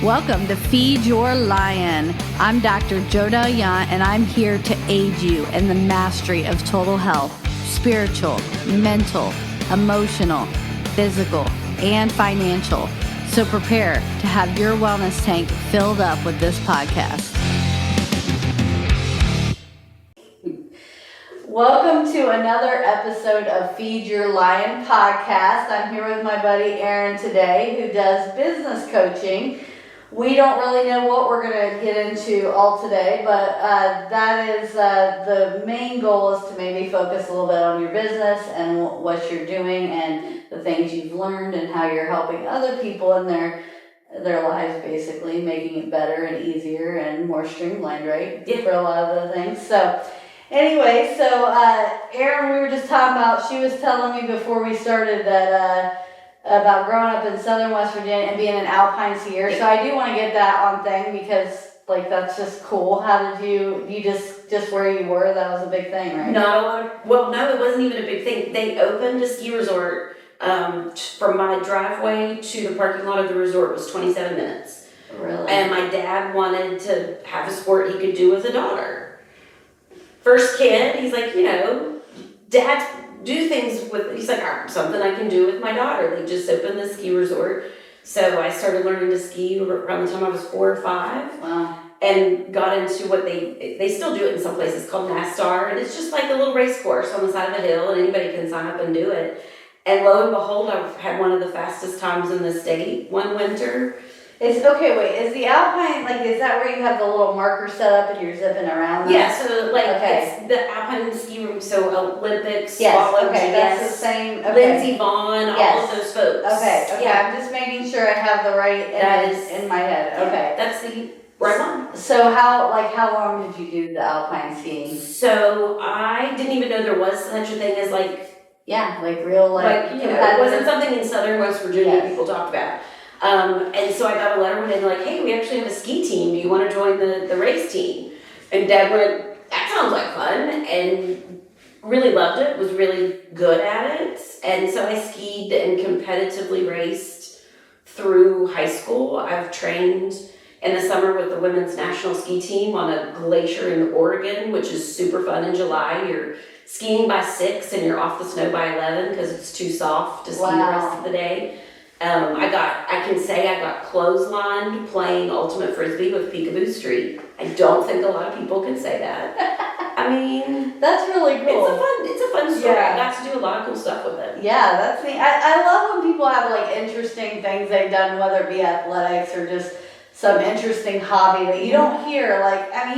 Welcome to Feed Your Lion. I'm Dr. Jodelle Yount, and I'm here to aid you in the mastery of total health, spiritual, mental, emotional, physical, and financial. So prepare to have your wellness tank filled up with this podcast. Welcome to another episode of Feed Your Lion podcast. I'm here with my buddy Erin today, who does business coaching. We don't really know what we're going to get into all today, but that is the main goal is to maybe focus a little bit on your business and what you're doing and the things you've learned and how you're helping other people in their lives, basically making it better and easier and more streamlined, right? Yeah. For a lot of the things. So anyway, Erin, we were just talking about, she was telling me before we started that about growing up in southern West Virginia and being an alpine skier. So I do want to get that on thing because that's just cool. How did you just where you were, that was a big thing, right? No, it wasn't even a big thing. They opened a ski resort from my driveway to the parking lot of the resort was 27 minutes. Really? And my dad wanted to have a sport he could do with a daughter. First kid, he's like, dads do things with, he's like, something I can do with my daughter. They just opened the ski resort. So I started learning to ski around the time I was 4 or 5. Wow. And got into what they still do it in some places called NASTAR. And it's just like a little race course on the side of a hill and anybody can sign up and do it. And lo and behold, I've had one of the fastest times in the state one winter. Is the alpine, is that where you have the little marker set up and you're zipping around? Yeah, so it's the alpine ski room, so Olympics, yes, Swallow, okay, GS, that's the same, okay. Lindsey Vaughn, Yes. all of those folks. Okay, Yeah. I'm just making sure I have the right image in my head, okay. That's the right one. So how long did you do the alpine skiing? So I didn't even know there was such a thing as real it wasn't something in southern West Virginia Yes. people talked about. And so I got a letter and like, hey, we actually have a ski team. Do you want to join the race team? And Dad went, that sounds like fun. And really loved it, was really good at it. And so I skied and competitively raced through high school. I've trained in the summer with the women's national ski team on a glacier in Oregon, which is super fun in July. You're skiing by 6 and you're off the snow by 11 because it's too soft to ski the rest of the day. I got clotheslined playing Ultimate Frisbee with Peekaboo Street. I don't think a lot of people can say that. I mean, that's really cool. It's a fun story. Yeah. I got to do a lot of cool stuff with it. Yeah, that's neat. I love when people have interesting things they've done, whether it be athletics or just some interesting hobby that you don't hear.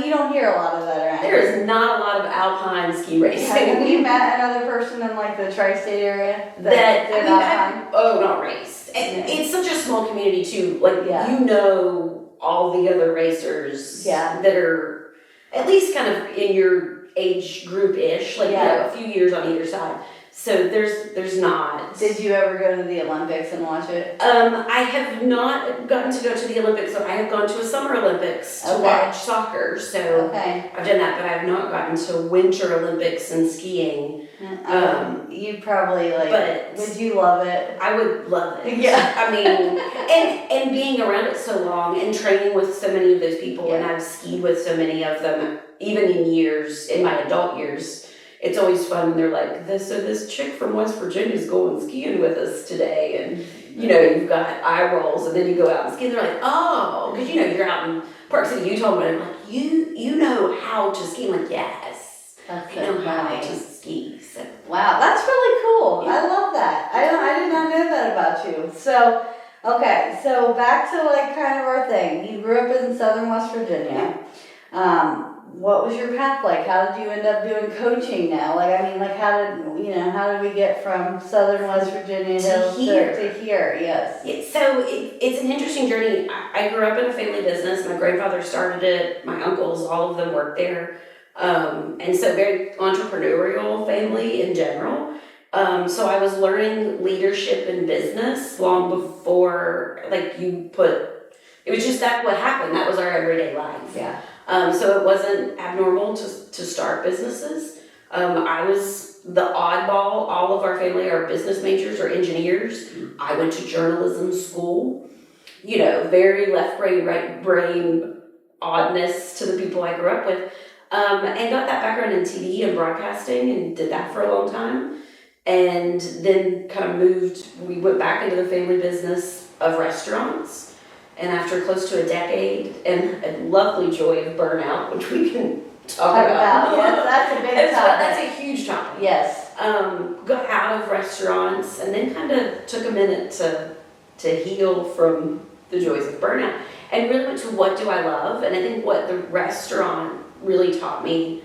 You don't hear a lot of that around. There is not a lot of alpine ski racing. Have you met another person in the tri-state area that did alpine? Not raced. And it's such a small community too. All the other racers that are at least kind of in your age group-ish, a few years on either side. So there's not. Did you ever go to the Olympics and watch it? I have not gotten to go to the Olympics. So I have gone to a Summer Olympics to watch soccer. So I've done that, but I have not gotten to Winter Olympics and skiing. You probably but would you love it? I would love it. Yeah. I mean, and being around it so long and training with so many of those people, and I've skied with so many of them, even in my adult years. It's always fun when they're like, this chick from West Virginia is going skiing with us today, and you've got eye rolls, and then you go out and ski, and they're like, oh, because you're out in Park City, Utah, and I'm like, you know how to ski. I'm like, yes, that's I know how to ski. So. Wow, that's really cool. Yeah. I love that. I did not know that about you. So, okay, so back to kind of our thing. You grew up in southern West Virginia. What was your path like? How did you end up doing coaching now? How did we get from southern West Virginia to here? Yes. So it's an interesting journey. I grew up in a family business. My grandfather started it. My uncles, all of them worked there. And so very entrepreneurial family in general. So I was learning leadership in business long before, it was just what happened. That was our everyday life. Yeah. So it wasn't abnormal to start businesses. I was the oddball. All of our family are business majors or engineers. I went to journalism school. very left brain, right brain oddness to the people I grew up with. And got that background in TV and broadcasting and did that for a long time. And then kind of we went back into the family business of restaurants. And after close to a decade and a lovely joy of burnout, which we can talk about. Yes, that's a big topic. That's a huge topic. Yes. Got out of restaurants and then kind of took a minute to heal from the joys of burnout and really went to what do I love. And I think what the restaurant really taught me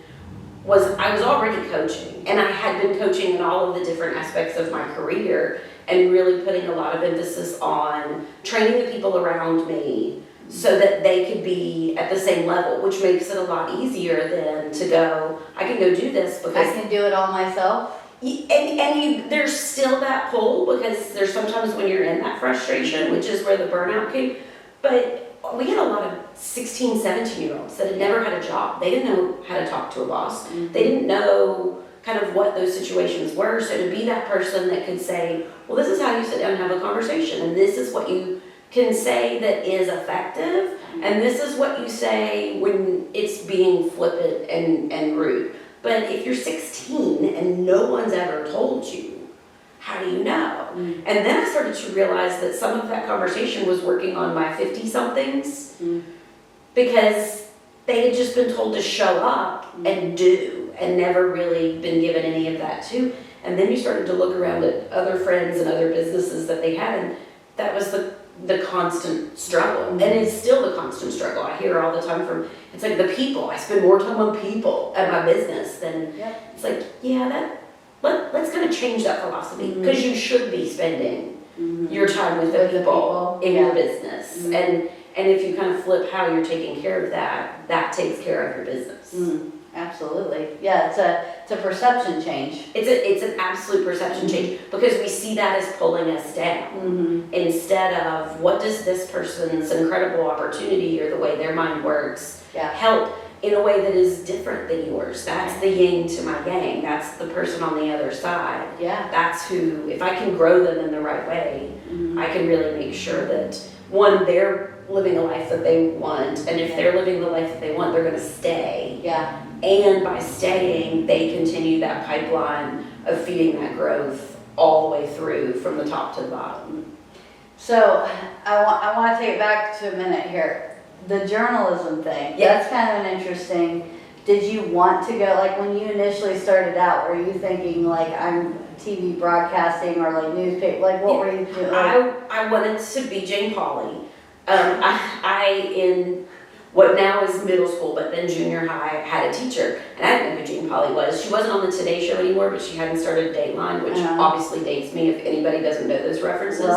was I was already coaching, and I had been coaching in all of the different aspects of my career and really putting a lot of emphasis on training the people around me so that they could be at the same level, which makes it a lot easier than to go, I can go do this because I can do it all myself. There's still that pull because there's sometimes when you're in that frustration, which is where the burnout came, but we had a lot of 16, 17-year-olds that had never had a job. They didn't know how to talk to a boss. Mm-hmm. They didn't know kind of what those situations were. So to be that person that could say, well, this is how you sit down and have a conversation, and this is what you can say that is effective, and this is what you say when it's being flippant and rude. But if you're 16 and no one's ever told you, how do you know? Mm. And then I started to realize that some of that conversation was working on my 50-somethings because they had just been told to show up and do and never really been given any of that too. And then you started to look around at other friends and other businesses that they had, and that was the constant struggle. And it's still the constant struggle. I hear all the time from, it's like the people. I spend more time on people at my business than, It's like, let's kind of change that philosophy because you should be spending your time with the people in your business. And if you kind of flip how you're taking care of that, that takes care of your business. Absolutely. Yeah, it's a perception change. It's an absolute perception change because we see that as pulling us down instead of what does this person's incredible opportunity or the way their mind works help in a way that is different than yours. That's the yin to my yang. That's the person on the other side. Yeah. That's who, if I can grow them in the right way, I can really make sure that, one, they're living a life that they want, and if they're living the life that they want, they're going to stay. Yeah. And by staying, they continue that pipeline of feeding that growth all the way through from the top to the bottom. So I want to take it back to a minute here. The journalism thing, that's kind of an interesting, did you want to go, like when you initially started out, were you thinking like I'm TV broadcasting or like newspaper, like what were you doing? I wanted to be Jane Pauley. I in what now is middle school, but then junior high, had a teacher, and I didn't know who Jane Pauley was. She wasn't on the Today Show anymore, but she hadn't started Dateline, which obviously dates me. If anybody doesn't know those references,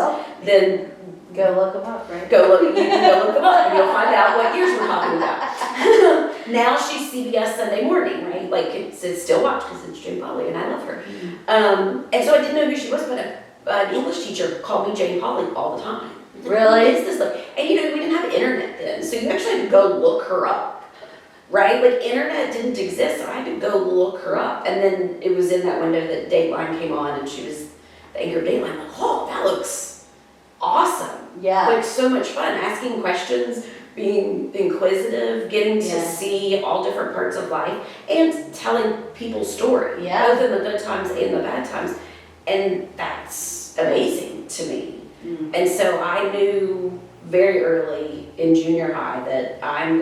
then go look them up, right? You can go look them up, and you'll find out what years we're talking about. Now she's CBS Sunday Morning, right? Like it's still watched because it's Jane Pauley, and I love her. And so I didn't know who she was, but an English teacher called me Jane Pauley all the time. Really? What is this like? And we didn't have internet then, so you actually had to go look her up, right? Like internet didn't exist, so I had to go look her up. And then it was in that window that Dateline came on, and she was the anchor of Dateline. I'm like, oh, that looks awesome. Yeah. Like so much fun, asking questions, being inquisitive, getting to see all different parts of life, and telling people's story, both in the good times and the bad times. And that's amazing to me. And so I knew very early in junior high that I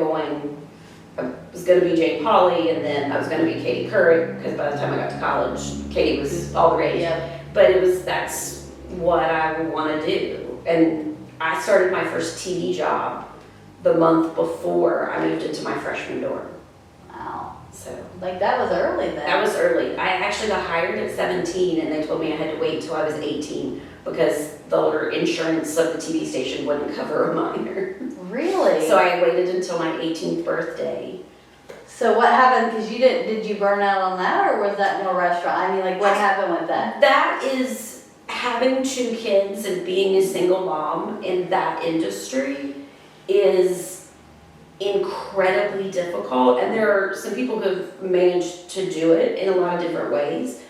was going to be Jane Pauley, and then I was going to be Katie Couric, because by the time I got to college, Katie was all the rage. But that's what I would want to do. And I started my first TV job the month before I moved into my freshman dorm. Wow. So like that was early then. That was early. I actually got hired at 17, and they told me I had to wait till I was 18 because the insurance of the TV station wouldn't cover a minor. Really? So I waited until my 18th birthday. So what happened? Because did you burn out on that, or was that more restaurant? I mean, like what happened with that? That is having 2 kids and being a single mom in that industry is incredibly difficult, and there are some people who have managed to do it in a lot of different ways.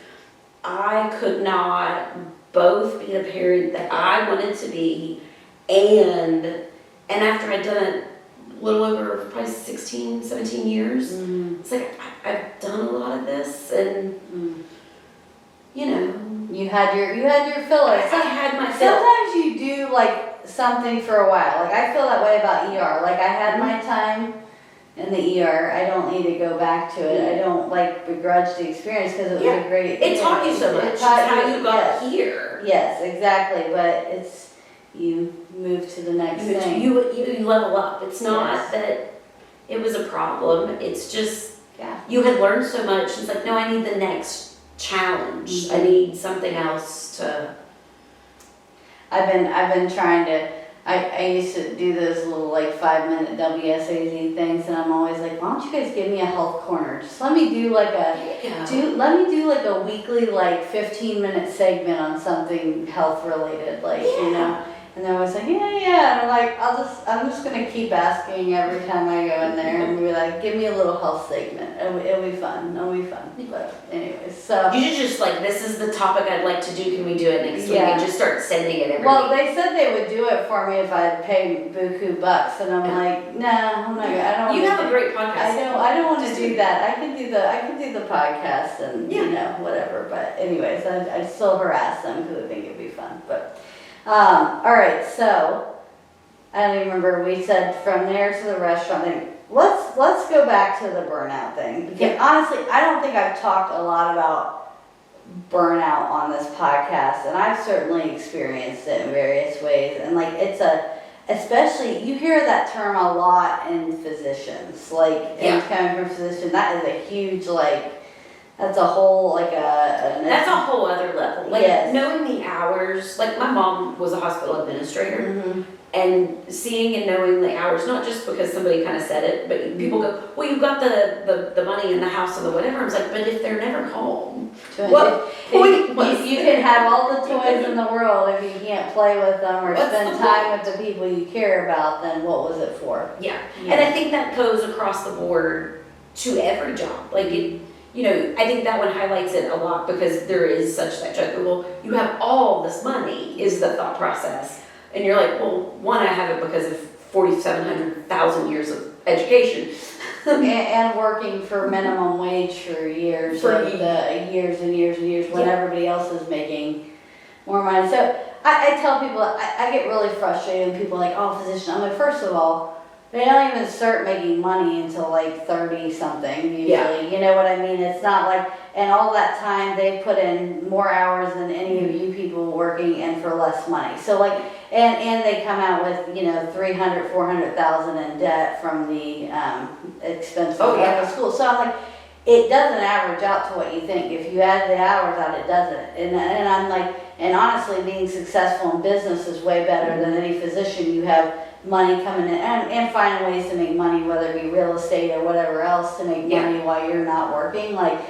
I could not both be the parent that I wanted to be And after I'd done it a little over probably 16, 17 years, it's like I've done a lot of this, and you know, you had your filler. I had my fill. Sometimes you do like something for a while. Like I feel that way about ER. Like I had my time in the ER. I don't need to go back to it. I don't like begrudge the experience because it was a great. It taught you so much. It taught how you, you got here. Yes, exactly. But it's you move to the next thing. You level up. It's not that it was a problem. It's just you had learned so much. It's like, no, I need the next challenge. I need something else to. I've been trying to. I used to do those little like 5-minute WSAZ things, and I'm always like, why don't you guys give me a health corner? Just let me do like a weekly like 15-minute segment on something health related, like you know. And they're always like, yeah. And I'm like, I'm just gonna keep asking every time I go in there and be like, give me a little health segment. It'll be fun. But anyways, so. You should just like, this is the topic I'd like to do. Can we do it next week? And just start sending it every Well, week. they said they would do it for me if I'd pay buku bucks, and I'm like, nah, I'm not gonna. I don't. You have a great podcast. I don't want to do that. I can do the podcast and you know whatever. But anyways, I still harass them because I think it'd be fun. But. All right, so I don't even remember. We said from there to the restaurant thing. Let's go back to the burnout thing because honestly, I don't think I've talked a lot about burnout on this podcast, and I've certainly experienced it in various ways. And like especially you hear that term a lot in physicians, like and coming from physician, that is a huge like. That's a whole that's a whole other level. Like knowing the hours. Like my mom was a hospital administrator, and seeing and knowing the hours, not just because somebody kind of said it, but people go, well, you've got the money in the house and the whatever. I was like, but if they're never home, you can have all the toys in the world if you can't play with them or spend time with the people you care about, then what was it for? Yeah, and I think that goes across the board to every job. Like it. You know, I think that one highlights it a lot because there is such that joke. Well, you have all this money is the thought process. And you're like, well, one, I have it because of 4,700,000 years of education. and working for minimum wage for years. Years and years when everybody else is making more money. So I tell people, I get really frustrated when people are like, oh, physician. I'm like, first of all, they don't even start making money until like 30 something usually. You know what I mean? It's not like, and all that time they put in more hours than any of you people working and for less money. So like, and they come out with, you know, 300, 400,000 in debt from the expenses of school. So I'm like, it doesn't average out to what you think. If you add the hours out, it doesn't. And I'm like, and honestly, being successful in business is way better than any physician. You have money coming in and finding ways to make money, whether it be real estate or whatever else, to make money while you're not working. Like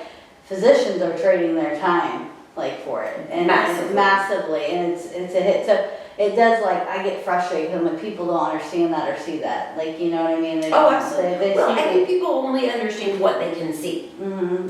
physicians are trading their time like for it, and massively, and it's a hit. So it does, like, I get frustrated because like people don't understand that or see that, like, you know what I mean? Absolutely. Well, I think people only understand what they can see.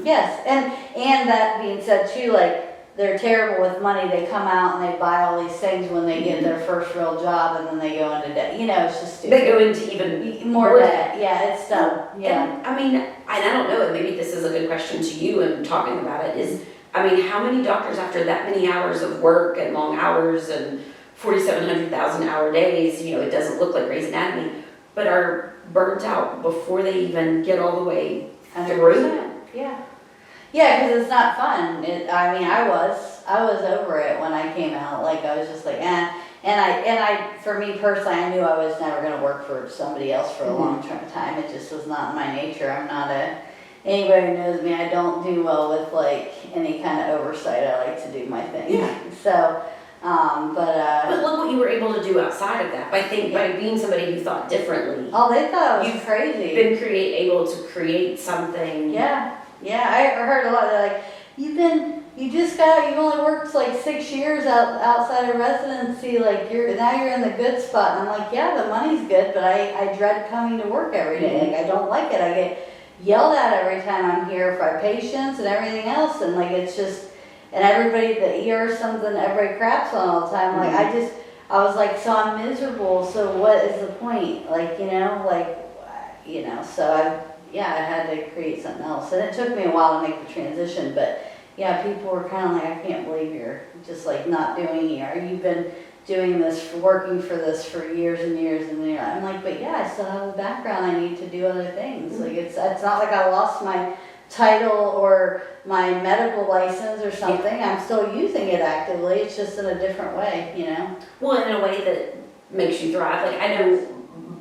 Yes, and that being said too, like, they're terrible with money. They come out and they buy all these things when they get their first real job, and then they go into debt. You know, it's just stupid. They go into even more debt. Yeah, it's dumb. And, I mean, I don't know, and maybe this is a good question to you and talking about it is, I mean, how many doctors after that many hours of work and long hours and 4,700,000 hour days, you know, it doesn't look like Grey's Anatomy, but are burnt out before they even get all the way through? Yeah, because it's not fun. I mean, I was over it when I came out. Like, I was just like, And I, for me personally, I knew I was never going to work for somebody else for a long time. It just was not my nature. I'm not anybody who knows me, I don't do well with like any kind of oversight. I like to do my thing. Yeah. So, but look what you were able to do outside of that. By being somebody who thought differently. Oh, they thought I was crazy. Been able to create something. Yeah, I heard a lot. They're like, you've only worked like 6 years outside of residency. Like now you're in the good spot. And I'm like, yeah, the money's good, but I dread coming to work every day. Like I don't like it. I get yelled at every time I'm here by patients and everything else, and like it's just, and everybody, the ER is something everybody craps on all the time. Like I was like, so I'm miserable, so what is the point? So I had to create something else. And it took me a while to make the transition, but yeah, people were kind of like, I can't believe you're just like not doing ER. You've been doing this, working for this for years and years and years. I'm like, but yeah, I still have a background. I need to do other things. Like it's not like I lost my title or my medical license or something. Yeah. I'm still using it actively. It's just in a different way, Well, in a way that makes you thrive. Like I know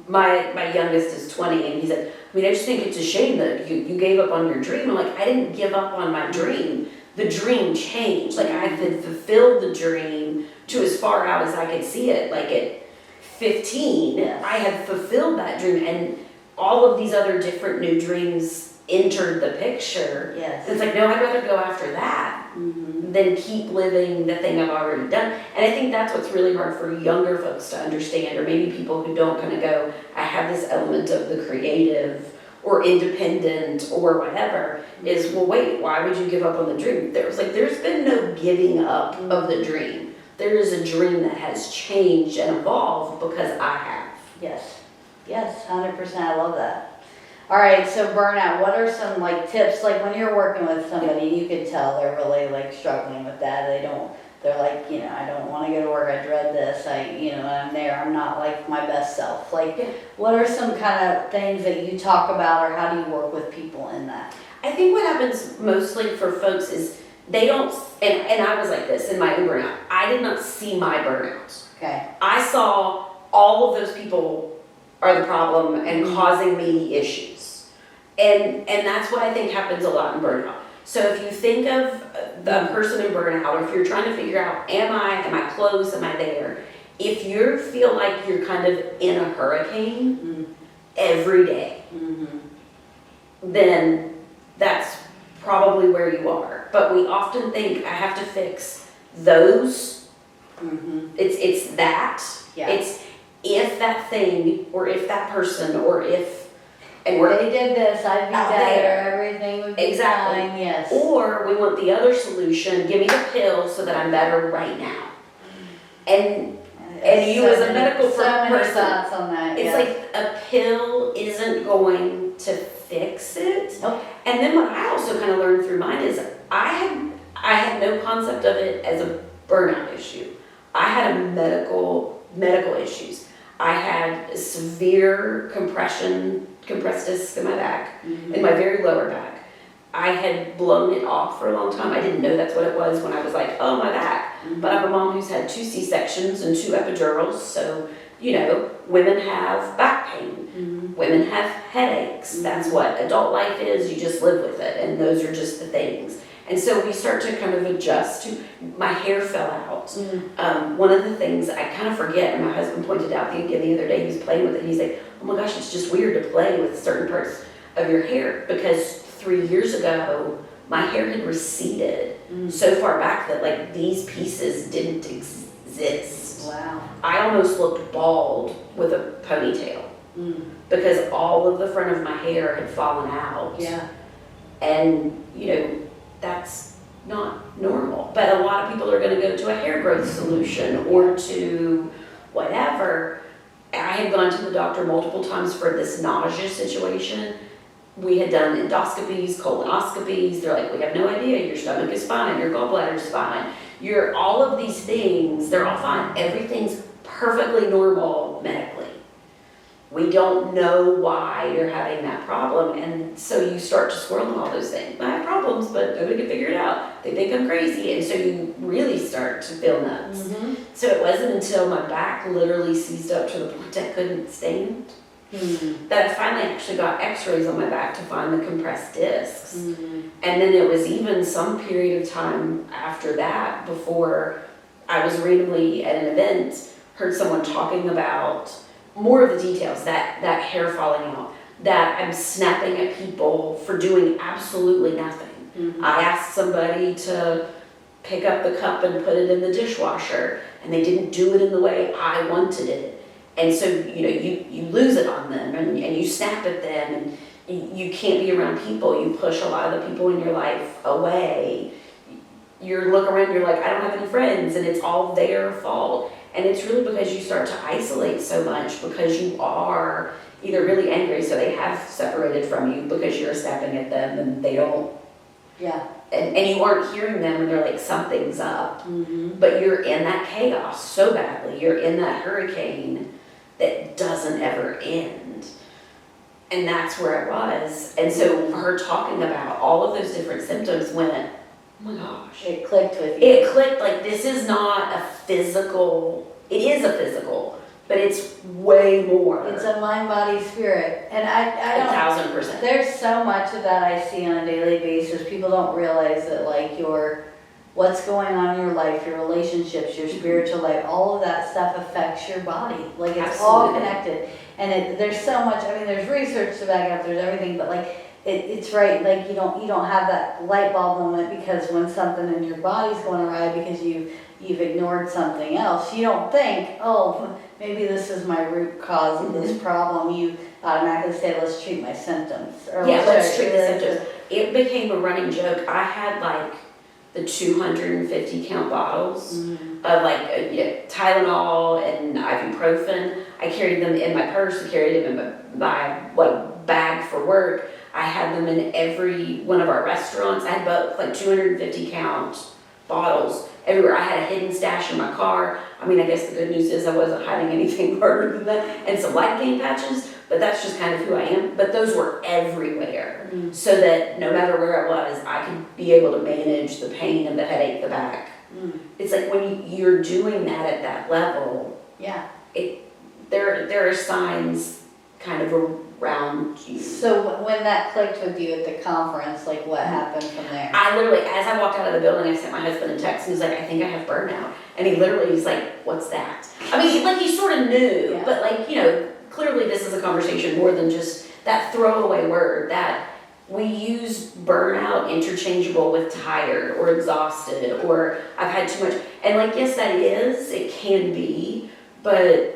my youngest is 20 and he said, I just think it's a shame that you gave up on your dream. I'm like, I didn't give up on my dream. The dream changed. Like I had fulfilled the dream to as far out as I could see it. Like at 15, yes. I had fulfilled that dream and all of these other different new dreams entered the picture. Yes. It's like, no, I'd rather go after that than keep living the thing I've already done. And I think that's what's really hard for younger folks to understand, or maybe people who don't kind of go, I have this element of the creative or independent or whatever, is, well, wait, why would you give up on the dream? There's been no giving up of the dream. There is a dream that has changed and evolved because I have. Yes, 100%, I love that. All right, so burnout, what are some tips, when you're working with somebody, you can tell they're really struggling with that, they're like, I don't want to go to work, I dread this, I'm there, I'm not my best self. What are some kind of things that you talk about, or how do you work with people in that? I think what happens mostly for folks is they don't, and I was like this in my own burnout, I did not see my burnout. Okay. I saw all of those people are the problem and causing me issues. And that's what I think happens a lot in burnout. So if you think of the person in burnout, or if you're trying to figure out, am I close, am I there? If you feel like you're kind of in a hurricane every day, then that's probably where you are. But we often think, I have to fix those. It's that. Yeah. It's if that thing, or if that person, or if they did this, I'd be out better, there. Everything would be Exactly. fine, yes. Or we want the other solution, give me the pill so that I'm better right now. And you as a medical person, thoughts on that. It's like a pill isn't going to fix it. Nope. And then what I also kind of learned through mine is I had no concept of it as a burnout issue. I had a medical issues. I had severe compressed disc in my back, in my very lower back. I had blown it off for a long time. I didn't know that's what it was when I was like, oh, my back. But I have a mom who's had 2 C-sections and 2 epidurals, so, women have back pain. Women have headaches. That's what adult life is. You just live with it, and those are just the things. And so we start to kind of adjust to, my hair fell out. One of the things I kind of forget, and my husband pointed out the other day, he was playing with it, and he's like, oh my gosh, it's just weird to play with certain parts of your hair, because 3 years ago, my hair had receded so far back that these pieces didn't exist. Wow. I almost looked bald with a ponytail because all of the front of my hair had fallen out. Yeah. And, that's not normal. But a lot of people are going to go to a hair growth solution or to whatever. I had gone to the doctor multiple times for this nausea situation. We had done endoscopies, colonoscopies. They're like, we have no idea. Your stomach is fine. Your gallbladder is fine. All of these things, they're all fine. Everything's perfectly normal medically. We don't know why you're having that problem, and so you start to swirl on all those things. I have problems, but nobody can figure it out. They think I'm crazy, and so you really start to feel nuts. So it wasn't until my back literally seized up to the point I couldn't stand that I finally actually got x-rays on my back to find the compressed discs. And then it was even some period of time after that before I was randomly at an event, heard someone talking about more of the details, that hair falling out, that I'm snapping at people for doing absolutely nothing. I asked somebody to pick up the cup and put it in the dishwasher, and they didn't do it in the way I wanted it. And so, you lose it on them, and you snap at them, and you can't be around people. You push a lot of the people in your life away. You look around, you're like, I don't have any friends, and it's all their fault. And it's really because you start to isolate so much because you are either really angry, so they have separated from you because you're snapping at them and they don't. Yeah. And you aren't hearing them and they're like, something's up. Mm-hmm. But you're in that chaos so badly. You're in that hurricane that doesn't ever end. And that's where I was. And so her talking about all of those different symptoms went, oh my gosh. It clicked with you. It clicked, like, this is not a physical, it is a physical, but it's way more. It's a mind, body, spirit. And I don't, 1,000%. there's so much of that I see on a daily basis. People don't realize that, like, what's going on in your life, your relationships, your spiritual life, all of that stuff affects your body. Like, it's all connected. And there's so much, I mean, there's research to back it up, there's everything, but like, it's right, like, you don't have that light bulb moment because when something in your body's going awry because you've ignored something else, you don't think, oh, maybe this is my root cause of this problem. You automatically say, let's treat my symptoms. Or Yeah, let's treat the symptoms. It became a running joke. I had like the 250 count bottles of like Tylenol and ibuprofen. I carried them in my purse. I carried them in my bag for work. I had them in every one of our restaurants. I had both like 250 count bottles everywhere. I had a hidden stash in my car. I mean, I guess the good news is I wasn't hiding anything harder than that. And some light gain patches, but that's just kind of who I am. But those were everywhere, so that no matter where I was, I could be able to manage the pain and the headache, the back. It's like when you're doing that at that level, yeah, there are signs kind of around you. So when that clicked with you at the conference, like, what happened from there? I literally, as I walked out of the building, I sent my husband a text and he was like, I think I have burnout. And he literally was like, what's that? I mean, like, he sort of knew, Yeah. but like, clearly this is a conversation more than just that throwaway word that we use burnout interchangeable with tired or exhausted or I've had too much. And like, yes, it can be, but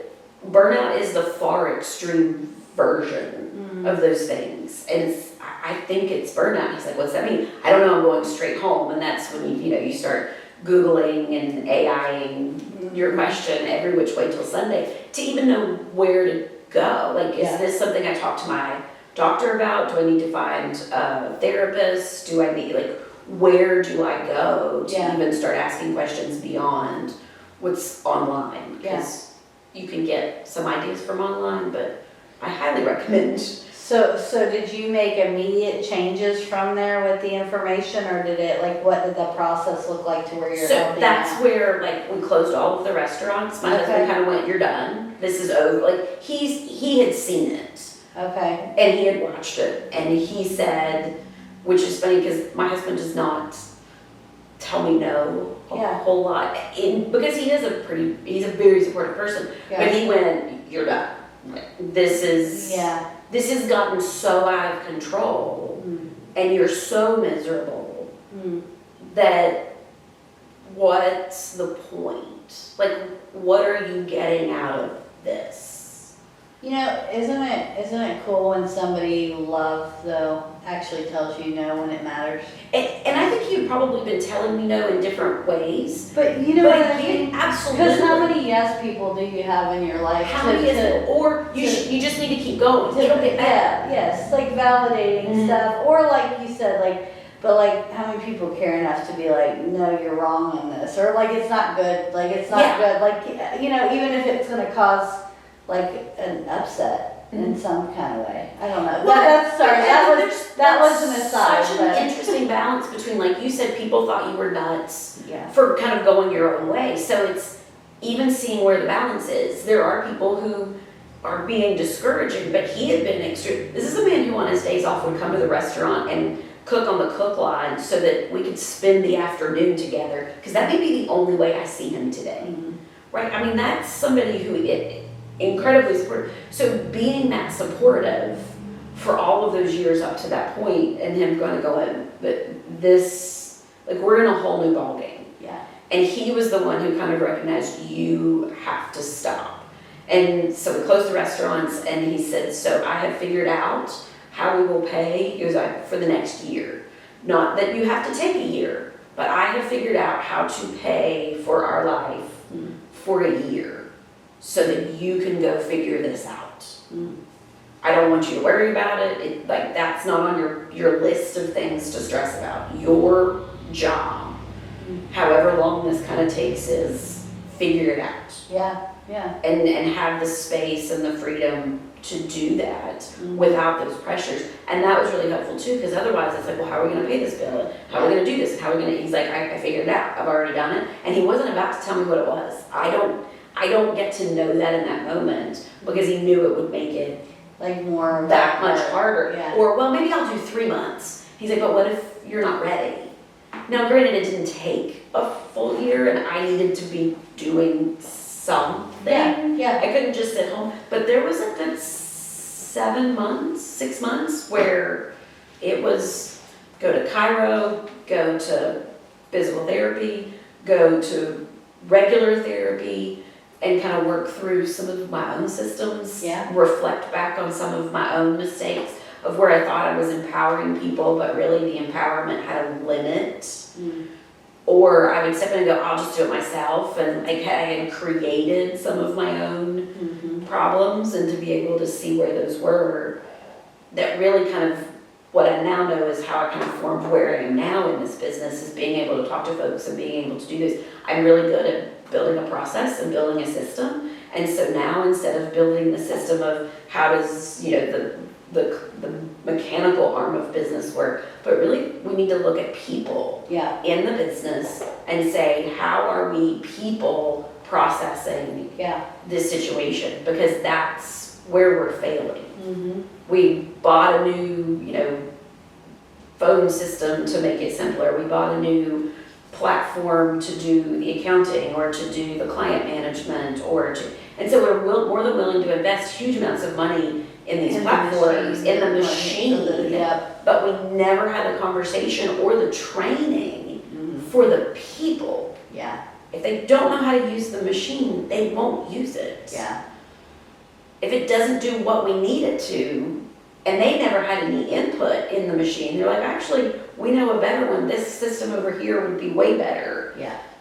burnout is the far extreme version of those things. And I think it's burnout. He's like, what's that mean? I don't know, I'm going straight home. And that's when you start Googling and AIing your question every which way till Sunday to even know where to go. Like, is this something I talk to my doctor about? Do I need to find a therapist? Do I need, like, where do I go to even start asking questions beyond what's online? Because you can get some ideas from online, but I highly recommend. So did you make immediate changes from there with the information, or did it, like, what did the process look like to where you're helping that's out? where, like, we closed all of the restaurants. My husband kind of went, you're done. This is over. Like, he had seen it. Okay. And he had watched it. And he said, which is funny because my husband does not tell me no a whole lot. Because he's a very supportive person. Yeah. But he went, you're done. This has gotten so out of control and you're so miserable that what's the point? Like, what are you getting out of this? Isn't it cool when somebody you love, though, actually tells you no when it matters? And I think you've probably been telling me no in different ways. But you know what I mean? Absolutely. Because how many yes people do you have in your life? How many yes people? Or you just need to keep going. It'll get better. Yes, like validating stuff. Or like you said, but like, how many people care enough to be like, no, you're wrong on this? Or like, it's not good. Like, it's not good. Like, even if it's going to cause like an upset in some kind of way. I don't know. That was an aside. Such an interesting balance between, like you said, people thought you were nuts Yeah. for kind of going your own way. So it's even seeing where the balance is. There are people who are being discouraging, but he had been extreme. This is a man who on his days off would come to the restaurant and cook on the cook line so that we could spend the afternoon together, because that may be the only way I see him today. Mm-hmm. Right? I mean, that's somebody who incredibly supportive. So being that supportive for all of those years up to that point, and him going to go in, but this, like, we're in a whole new ballgame. Yeah. And he was the one who kind of recognized, you have to stop. And so we closed the restaurants, and he said, so I have figured out how we will pay, he was like, for the next year. Not that you have to take a year, but I have figured out how to pay for our life for a year so that you can go figure this out. Mm. I don't want you to worry about it. Like, that's not on your list of things to stress about. Your job, however long this kind of takes, is figure it out. Yeah, yeah. And have the space and the freedom to do that without those pressures. And that was really helpful too, because otherwise it's like, well, how are we gonna pay this bill? How are we gonna do this? How are we gonna, he's like, I figured it out. I've already done it. And he wasn't about to tell me what it was. I don't get to know that in that moment, because he knew it would make it Like more that much harder. Yeah. Or, well, maybe I'll do 3 months. He's like, but what if you're not ready? Now, granted, it didn't take a full year, and I needed to be doing something. Yeah. I couldn't just sit home. But there was a good 6 months, where it was go to Cairo, go to physical therapy, go to regular therapy, and kind of work through some of my own systems, reflect back on some of my own mistakes of where I thought I was empowering people, but really the empowerment had a limit. Mm. Or I would step in and go, I'll just do it myself. And I had created some of my own problems, and to be able to see where those were, that really kind of, what I now know is how I kind of formed where I am now in this business, is being able to talk to folks and being able to do this. I'm really good at building a process and building a system. And so now, instead of building the system of how does, the mechanical arm of business work, but really we need to look at people in the business and say, how are we people processing this situation? Because that's where we're failing. Mm-hmm. We bought a new, phone system to make it simpler. We bought a new platform to do the accounting or to do the client management and so we're more than willing to invest huge amounts of money in these platforms, in the machine, but we never had the conversation or the training for the people. Yeah. If they don't know how to use the machine, they won't use it. Yeah. If it doesn't do what we need it to, and they never had any input in the machine, they're like, actually, we know a better one. This system over here would be way better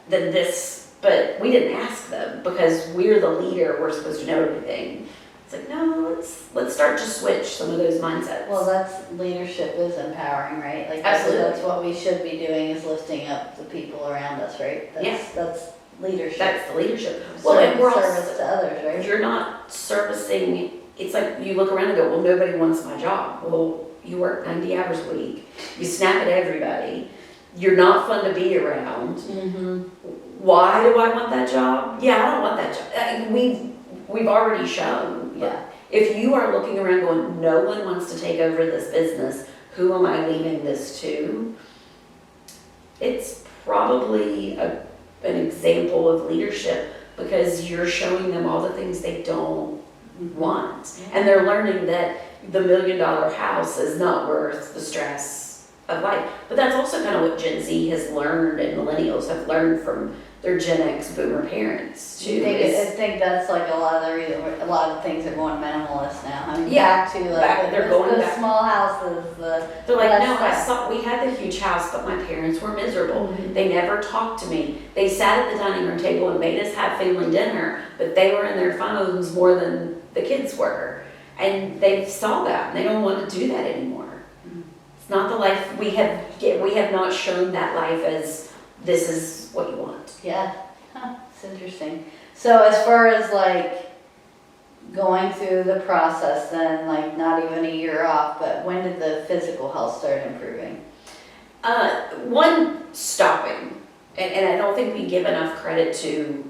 than this, but we didn't ask them because we're the leader. We're supposed to know everything. It's like, no, let's start to switch some of those mindsets. Well, that's leadership is empowering, right? Like absolutely, that's what we should be doing, is lifting up the people around us, right? That's leadership. That's the leadership. Well, and we're service to others, right? You're not servicing. It's like you look around and go, well, nobody wants my job. Well, you work 90 hours a week. You snap at everybody. You're not fun to be around. Mm-hmm. Why do I want that job? Yeah, I don't want that job. We've already shown. Yeah. If you are looking around going, no one wants to take over this business, who am I leaving this to? It's probably an example of leadership, because you're showing them all the things they don't want. And they're learning that the $1 million house is not worth the stress of life. But that's also kind of what Gen Z has learned, and millennials have learned from their Gen X boomer parents too. I think that's like a lot of the reason a lot of things are going minimalist now. I mean, back to they're going the back. Small houses, They're like, no, we had the huge house, but my parents were miserable. Mm-hmm. They never talked to me. They sat at the dining room table and made us have family dinner, but they were in their phones more than the kids were. And they saw that, and they don't want to do that anymore. Mm-hmm. It's not the life we have not shown that life as this is what you want. Yeah, it's interesting. So as far as like going through the process, then like not even a year off, but when did the physical health start improving? One, stopping, and I don't think we give enough credit to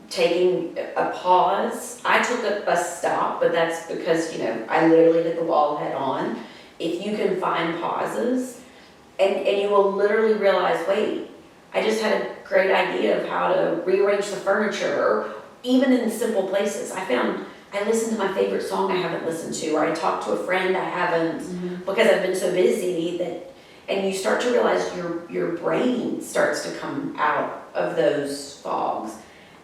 taking a pause. I took a stop, but that's because, I literally hit the wall head on. If you can find pauses, and you will literally realize, wait, I just had a great idea of how to rearrange the furniture, or even in simple places. I listened to my favorite song I haven't listened to, or I talked to a friend I haven't, because I've been so busy and you start to realize your brain starts to come out of those fogs,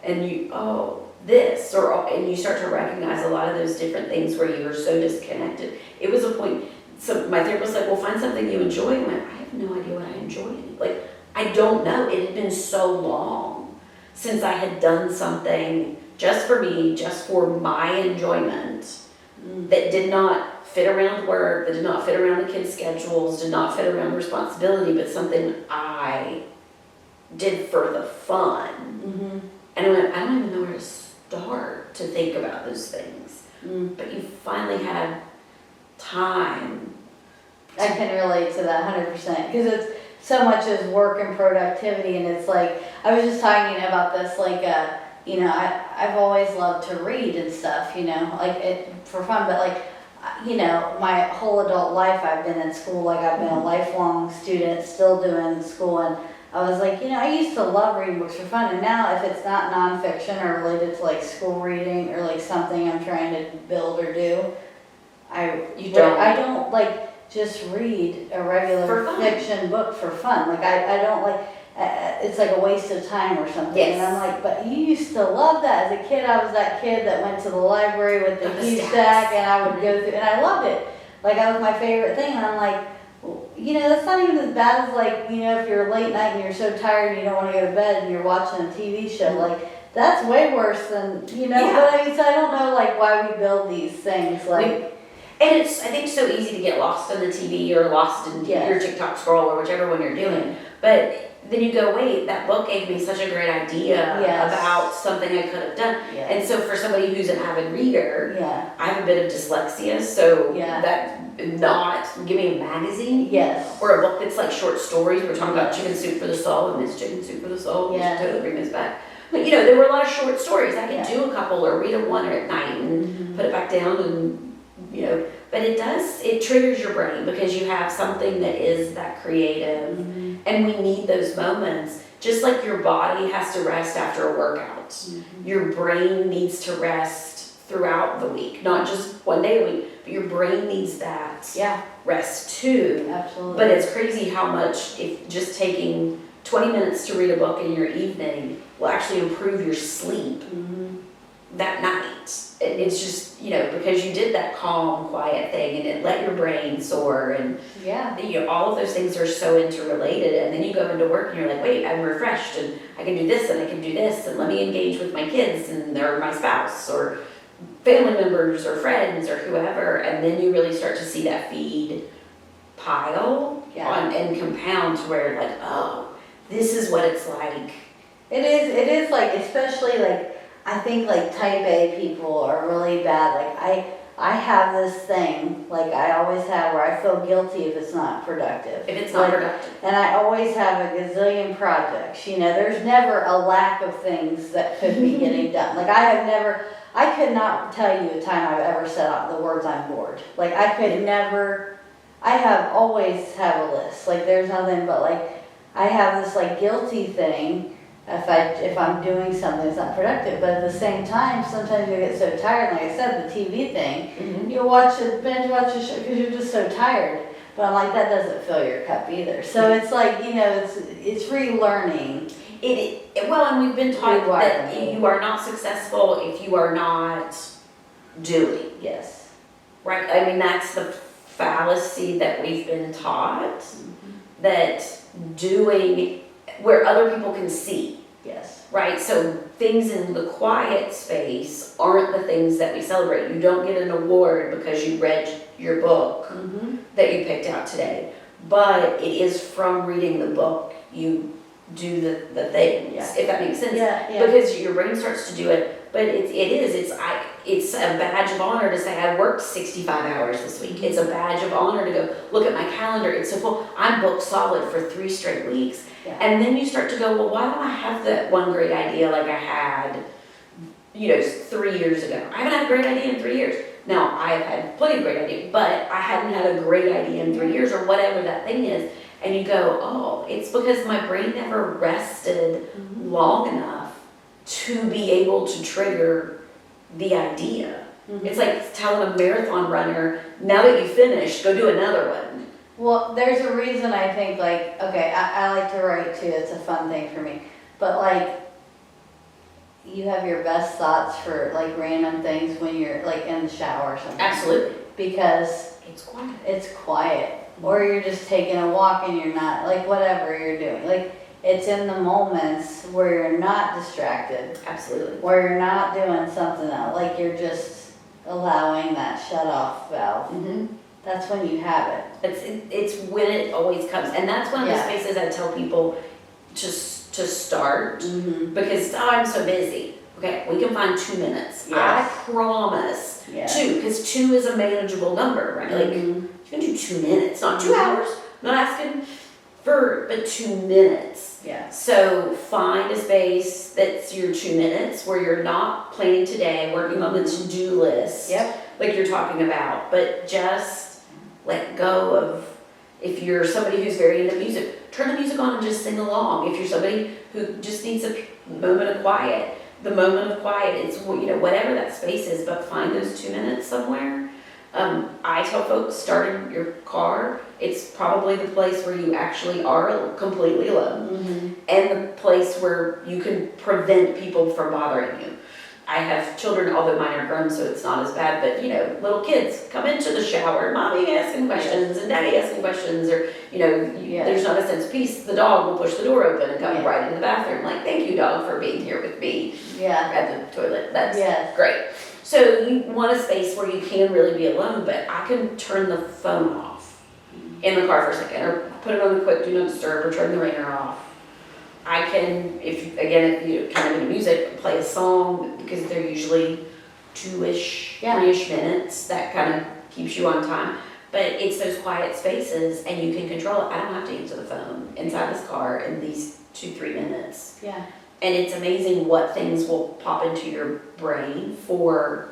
and and you start to recognize a lot of those different things where you were so disconnected. It was a point, so my therapist was like, well, find something you enjoy. And I went, I have no idea what I enjoy. Like, I don't know. It had been so long since I had done something just for me, just for my enjoyment, that did not fit around work, that did not fit around the kids' schedules, did not fit around responsibility, but something I did for the fun. Mm-hmm. And I went, I don't even know where to start to think about those things. But you finally had time. I can relate to that 100% because it's so much as work and productivity, and it's like I was just talking about this, like you know, I've always loved to read and stuff, you know, like it for fun, but like you know, my whole adult life I've been in school, like I've been a lifelong student, still doing school, and I was like, you know, I used to love reading books for fun, and now if it's not nonfiction or related to like school reading or like something I'm trying to build or do, I don't like just read a regular fiction book for fun. Like I don't like, it's like a waste of time or something. Yes. And I'm like, but you used to love that. As a kid, I was that kid that went to the library with the huge stack, and I would go through, and I loved it. Like that was my favorite thing. And I'm like, you know, that's not even as bad as like, you know, if you're late night and you're so tired and you don't want to go to bed and you're watching a TV show, like that's way worse than, you know, but I mean, so I don't know like why we build these things like. And it's, I think, so easy to get lost in the TV or lost in your TikTok scroll or whichever one you're doing. But then you go, wait, that book gave me such a great idea about something I could have done. Yes. And so for somebody who's an avid reader, Yeah. I have a bit of dyslexia, so Yeah. that not, give me a magazine. Yes. Or a book that's like short stories. We're talking about Chicken Soup for the Soul, and this Chicken Soup for the Soul. We should totally bring this back. But you know, there were a lot of short stories. I could do a couple or read one at night and put it back down and, you know, but it triggers your brain because you have something that is that creative, and we need those moments. Just like your body has to rest after a workout, your brain needs to rest throughout the week, not just one day a week, but your brain needs that rest too. Absolutely. But it's crazy how much, if just taking 20 minutes to read a book in your evening will actually improve your sleep that night. It's just, you know, because you did that calm, quiet thing, and it let your brain soar, and you know, all of those things are so interrelated. And then you go into work and you're like, wait, I'm refreshed, and I can do this, and I can do this, and let me engage with my kids and or my spouse or family members or friends or whoever. And then you really start to see that feed pile on and compound to where like, oh, this is what it's like. It is like, especially like, I think like type A people are really bad. Like I have this thing, like I always have, where I feel guilty if it's not productive. If it's not productive. And I always have a gazillion projects, you know, there's never a lack of things that could be getting done. Like I could not tell you a time I've ever said out the words I'm bored. Like I could never, always have a list. Like there's nothing but like, I have this like guilty thing if I'm doing something that's not productive, but at the same time, sometimes you get so tired. Like I said, the TV thing, you binge watch a show because you're just so tired. But I'm like, that doesn't fill your cup either. So it's like, you know, it's relearning. Well, and we've been taught that you are not successful if you are not doing. Yes. Right. I mean, that's the fallacy that we've been taught, that doing where other people can see. Yes. Right? So things in the quiet space aren't the things that we celebrate. You don't get an award because you read your book that you picked out today. But it is from reading the book you do the things, if that makes sense. Because your brain starts to do it. But it's a badge of honor to say I worked 65 hours this week. It's a badge of honor to go look at my calendar. It's so full. I'm booked solid for 3 straight weeks. And then you start to go, well, why don't I have that one great idea like I had, you know, 3 years ago? I haven't had a great idea in 3 years. Now, I've had plenty of great ideas, but I hadn't had a great idea in 3 years or whatever that thing is. And you go, oh, it's because my brain never rested long enough to be able to trigger the idea. It's like telling a marathon runner, now that you finished, go do another one. Well, there's a reason I think like, okay, I like to write too, it's a fun thing for me. But like, you have your best thoughts for like random things when you're like in the shower or something. Absolutely. Because it's quiet. Or you're just taking a walk and you're not, like whatever you're doing. Like, it's in the moments where you're not distracted, Absolutely. where you're not doing something else, like you're just allowing that shut off valve. Mm-hmm. That's when you have it. It's when it always comes, and that's one of the Yeah. spaces I tell people to start, Mm-hmm. because I'm so busy. Okay, we can find 2 minutes. Yes. I promise. Yes. 2, because 2 is a manageable number, right? Like Mhm. you can do 2 minutes, not 2 hours. I'm not asking but 2 minutes. Yeah. So find a space that's your 2 minutes where you're not planning today, working on the to-do list, Yep. like you're talking about, but just let go of, if you're somebody who's very into music, turn the music on and just sing along. If you're somebody who just needs a moment of quiet, the moment of quiet, it's, whatever that space is, but find those 2 minutes somewhere. I tell folks, start in your car. It's probably the place where you actually are completely alone, Mm-hmm. and the place where you can prevent people from bothering you. I have children, although mine are grown, so it's not as bad, but little kids come into the shower, mommy asking questions and daddy asking questions, or there's not a sense of peace. The dog will push the door open and come right in the bathroom, like, thank you, dog, for being here with me Yeah. at the toilet. That's Yes. great. So you want a space where you can really be alone, but I can turn the phone off in the car for a second, or put it on the quick do not disturb, or turn the ringer off. I can, if you're kind of into music, play a song, because they're usually 2-ish, 3-ish minutes. That kind of keeps you on time. But it's those quiet spaces, and you can control it. I don't have to answer the phone inside this car in these 2-3 minutes. Yeah. And it's amazing what things will pop into your brain for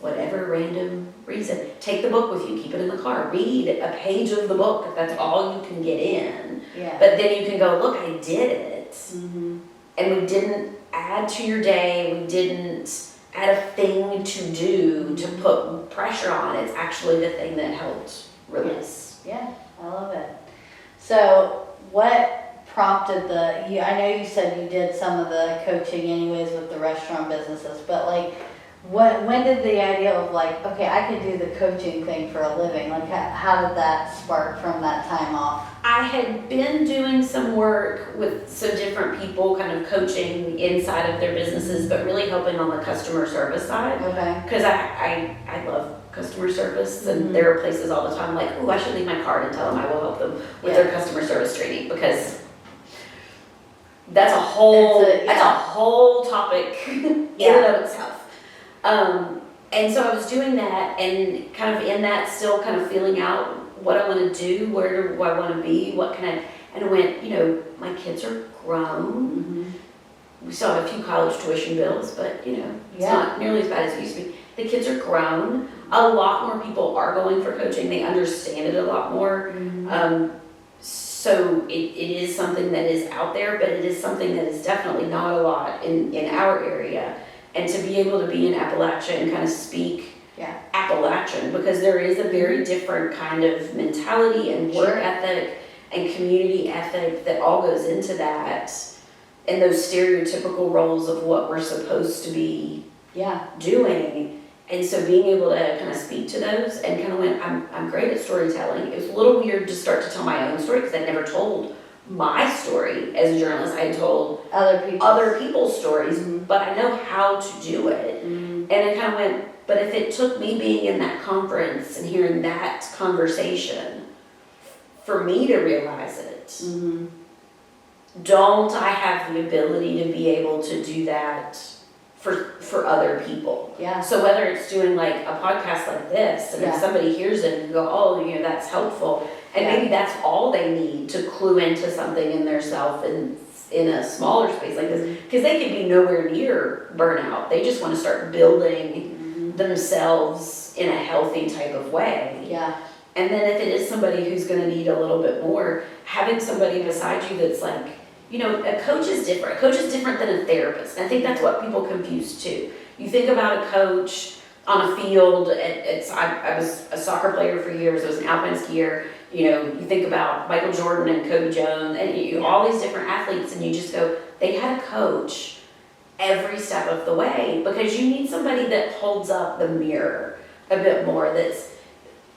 whatever random reason. Take the book with you, keep it in the car, read a page of the book. That's all you can get in. Yeah. But then you can go, look, I did it. Mm-hmm. And we didn't add to your day, we didn't add a thing to do to put pressure on. It's actually the thing that helped release. Yeah, I love it. So what prompted I know you said you did some of the coaching anyways with the restaurant businesses, but like when did the idea of like, okay, I could do the coaching thing for a living, like how did that spark from that time off? I had been doing some work with some different people, kind of coaching inside of their businesses, but really helping on the customer service side. Okay. Because I love customer service, and there are places all the time like, oh, I should leave my card and tell them I will help them with their customer service training, because that's a whole topic in and of itself. And so I was doing that, and kind of in that, still kind of feeling out what I want to do, where do I want to be, and I went, my kids are grown. Mm-hmm. We still have a few college tuition bills, but it's not nearly as bad as it used to be. The kids are grown. A lot more people are going for coaching. They understand it a lot more. Mm-hmm. So it is something that is out there, but it is something that is definitely not a lot in our area. And to be able to be in Appalachia and kind of speak Appalachian, because there is a very different kind of mentality and work ethic and community ethic that all goes into that, and those stereotypical roles of what we're supposed to be doing. And so being able to kind of speak to those, and kind of went, I'm great at storytelling. It was a little weird to start to tell my own story, because I'd never told my story as a journalist. I had told other people's stories, but I know how to do it. And I kind of went, but if it took me being in that conference and hearing that conversation for me to realize it, don't I have the ability to be able to do that for other people? Yeah. So whether it's doing like a podcast like this, and if somebody hears it and go, oh, that's helpful, and maybe that's all they need to clue into something in their self and in a smaller space like this, because they could be nowhere near burnout. They just want to start building themselves in a healthy type of way. Yeah. And then if it is somebody who's going to need a little bit more, having somebody beside you that's like, a coach is different. A coach is different than a therapist. And I think that's what people confuse too. You think about a coach on a field. I was a soccer player for years. I was an alpine skier. You think about Michael Jordan and Kobe Jones and all these different athletes, and you just go, they had a coach every step of the way, because you need somebody that holds up the mirror a bit more, that's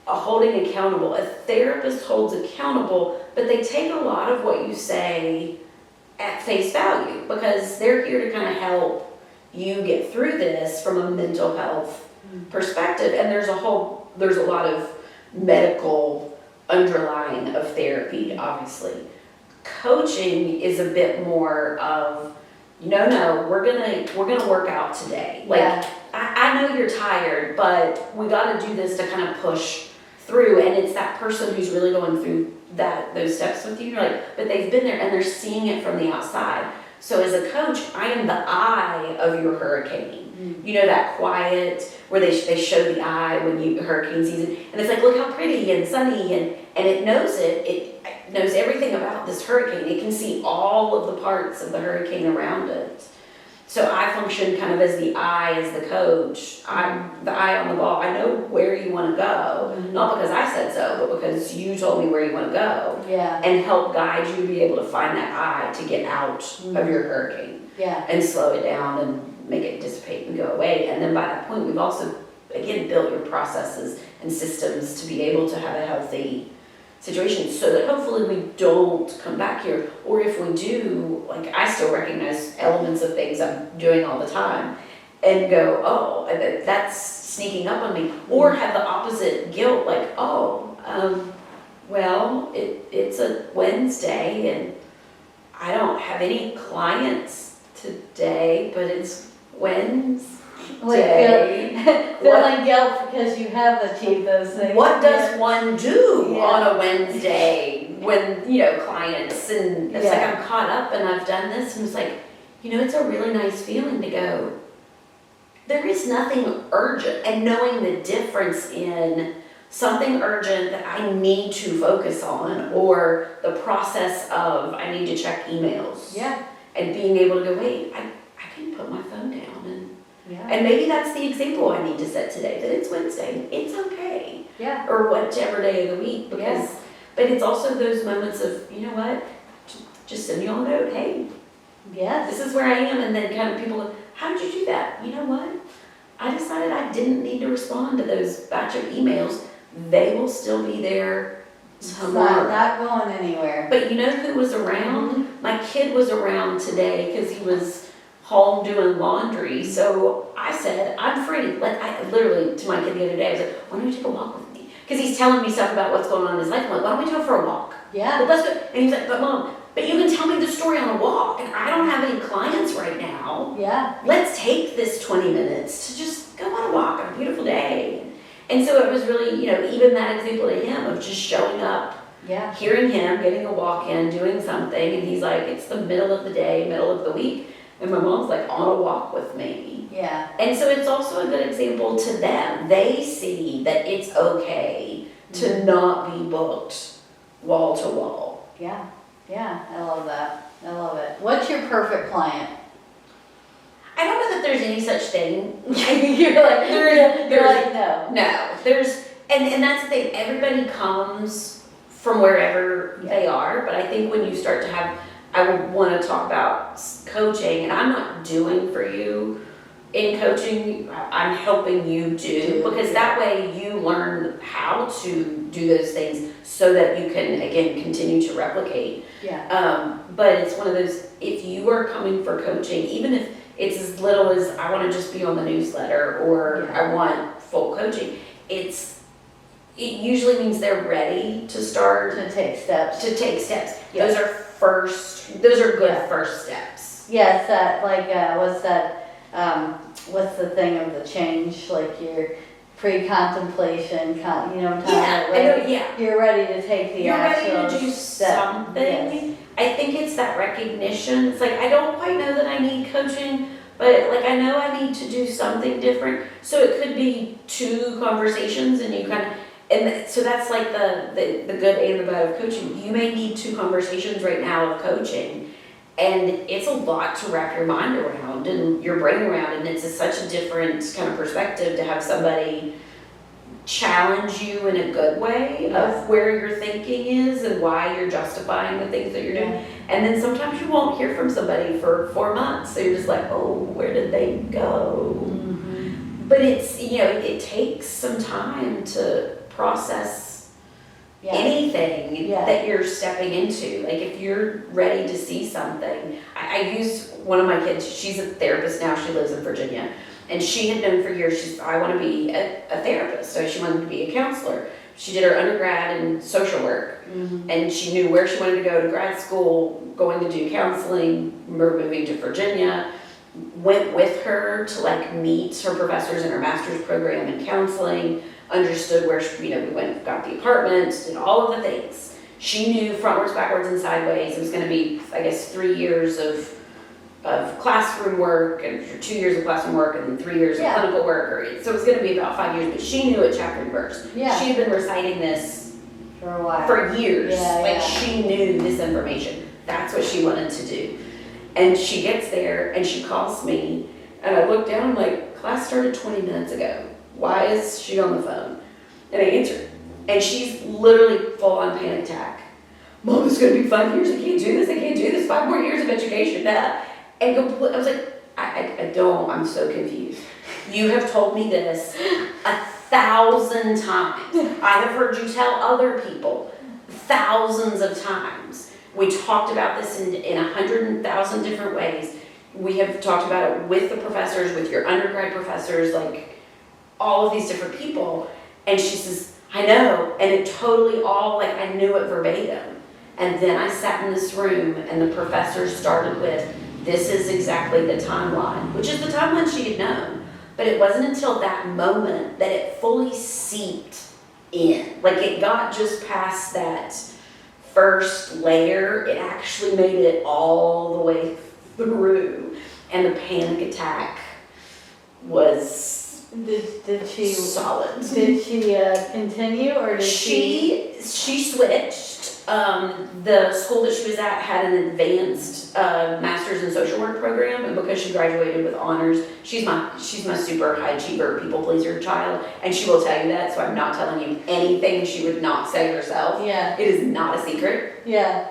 holding accountable. A therapist holds accountable, but they take a lot of what you say at face value, because they're here to kind of help you get through this from a mental health perspective. And there's a lot of medical underlying of therapy, obviously. Coaching is a bit more of, no, we're gonna work out today. Like, Yeah. I know you're tired, but we gotta do this to kind of push through. And it's that person who's really going through those steps with you. You're like, but they've been there and they're seeing it from the outside. So as a coach, I am the eye of your hurricane. You know, that quiet where they show the eye when hurricane season, and it's like, look how pretty and sunny, and it knows it knows everything about this hurricane. It can see all of the parts of the hurricane around it. So I function kind of as the eye, as the coach. I'm the eye on the ball. I know where you want to go, not because I said so, but because you told me where you want to go, and help guide you to be able to find that eye to get out of your hurricane, and slow it down and make it dissipate and go away. And then by that point, we've also, again, built your processes and systems to be able to have a healthy situation, so that hopefully we don't come back here, or if we do, like, I still recognize elements of things I'm doing all the time and go, oh, that's sneaking up on me, or have the opposite guilt, like, well, it's a Wednesday and I don't have any clients today, but it's Wednesday. Feeling guilt because you have achieved those things. What does one do on a Wednesday when, clients, and it's like I'm caught up and I've done this, and it's like, it's a really nice feeling to go, there is nothing urgent, and knowing the difference in something urgent that I need to focus on, or the process of I need to check emails. And being able to go, wait, I can put my phone down, and maybe that's the example I need to set today, that it's Wednesday, it's okay. Or whatever day of the week, because, but it's also those moments of, you know what, just send you all a note, hey, this is where I am, and then kind of people go, how did you do that? You know what, I decided I didn't need to respond to those batch of emails. They will still be there tomorrow. Not going anywhere. But you know who was around? My kid was around today because he was home doing laundry. So I said, I'm free. I literally, to my kid the other day, I was like, why don't you take a walk with me? Because he's telling me stuff about what's going on in his life. I'm like, why don't we go for a walk? But let's go. And he's like, but Mom, but you can tell me the story on a walk, and I don't have any clients right now. Let's take this 20 minutes to just go on a walk on a beautiful day. And so it was really, even that example to him of just showing up, hearing him, getting a walk in, doing something, and he's like, it's the middle of the day, middle of the week, and my mom's like, on a walk with me. And so it's also a good example to them. They see that it's okay to not be booked wall to wall. I love that. I love it. What's your perfect client? I don't know that there's any such thing. You're like, no. There's, and that's the thing, everybody comes from wherever they are, but I think when you start to have, I would want to talk about coaching, and I'm not doing for you in coaching, I'm helping you do, because that way you learn how to do those things so that you can, again, continue to replicate. But it's one of those, if you are coming for coaching, even if it's as little as I want to just be on the newsletter, or I want full coaching, it usually means they're ready to start to take steps. Those are good first steps. Yes, that what's the thing of the change, like your pre-contemplation, you're ready to take the action. You're ready to do something. I think it's that recognition. It's like, I don't quite know that I need coaching, but like, I know I need to do something different. So it could be 2 conversations, and you kind of, and so that's like the good and the bad of coaching. You may need 2 conversations right now of coaching, and it's a lot to wrap your mind around and your brain around, and it's such a different kind of perspective to have somebody challenge you in a good way of where your thinking is and why you're justifying the things that you're doing. And then sometimes you won't hear from somebody for 4 months, so you're just like, oh, where did they go? But it's, it takes some time to process anything that you're stepping into. Like if you're ready to see something, I use one of my kids, she's a therapist now, she lives in Virginia, and she had known for years, I want to be a therapist, so she wanted to be a counselor. She did her undergrad in social work, and she knew where she wanted to go to grad school, going to do counseling, moving to Virginia, went with her to like meet her professors in her master's program in counseling, understood where she, we went, got the apartment, did all of the things. She knew frontwards, backwards, and sideways. It was going to be, I guess, 3 years of classroom work, and 2 years of classroom work, and then 3 years of clinical work. So it was going to be about 5 years, but she knew it chapter and verse. Yeah. She had been reciting this for a while. For years. Yeah, she knew this information. That's what she wanted to do. And she gets there, and she calls me, and I look down, I'm like, class started 20 minutes ago. Why is she on the phone? And I answer, and she's literally full on panic attack. Mom, it's going to be 5 years. I can't do this. 5 more years of education. And I was like, I don't, I'm so confused. You have told me this 1,000 times. I have heard you tell other people thousands of times. We talked about this in 100,000 different ways. We have talked about it with the professors, with your undergrad professors, like all of these different people. And she says, I know. And it totally all, like I knew it verbatim. And then I sat in this room and the professor started with, this is exactly the timeline, which is the timeline she had known. But it wasn't until that moment that it fully seeped in. Like it got just past that first layer, it actually made it all the way through. And the panic attack was Did she solid. Did she continue, or did she switched. The school that she was at had an advanced master's in social work program, and because she graduated with honors, she's my super high achiever, people pleaser child, and she will tell you that. So I'm not telling you anything she would not say herself. Yeah, it is not a secret. Yeah.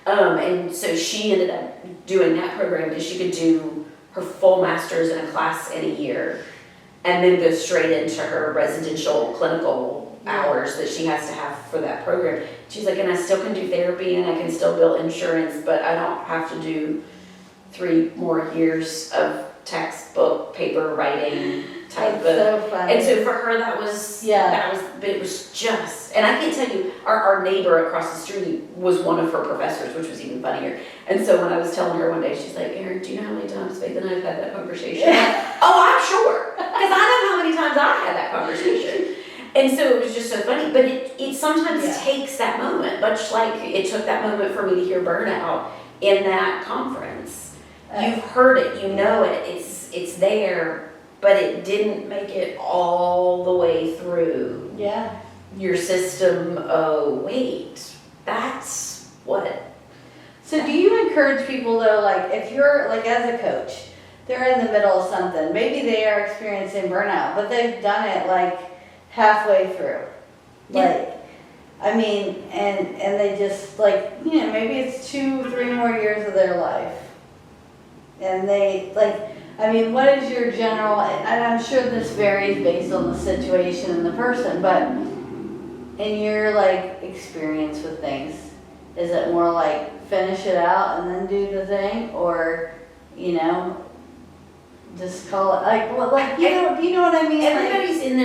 And so she ended up doing that program because she could do her full master's in a class in a year, and then go straight into her residential clinical hours that she has to have for that program. She's like, and I still can do therapy and I can still bill insurance, but I don't have to do 3 more years of textbook paper writing type of. So funny. And so for her, but it was just, and I can't tell you, our neighbor across the street was one of her professors, which was even funnier. And so when I was telling her one day, she's like, Erin, do you know how many times Faith and I have had that conversation? Oh, I'm sure, because I know how many times I had that conversation. And so it was just so funny, but it sometimes takes that moment, much like it took that moment for me to hear burnout in that conference. You've heard it, you know it, it's there, but it didn't make it all the way through your system. Oh, wait, that's what. So do you encourage people though, like if you're, like as a coach, they're in the middle of something, maybe they are experiencing burnout, but they've done it like halfway through. Like, I mean, and they just like, maybe it's 2-3 more years of their life. And they like, I mean, what is your general, and I'm sure this varies based on the situation and the person, but in your like experience with things, is it more like finish it out and then do the thing, or, just call it like, well, like, do you know what I mean? Everybody's in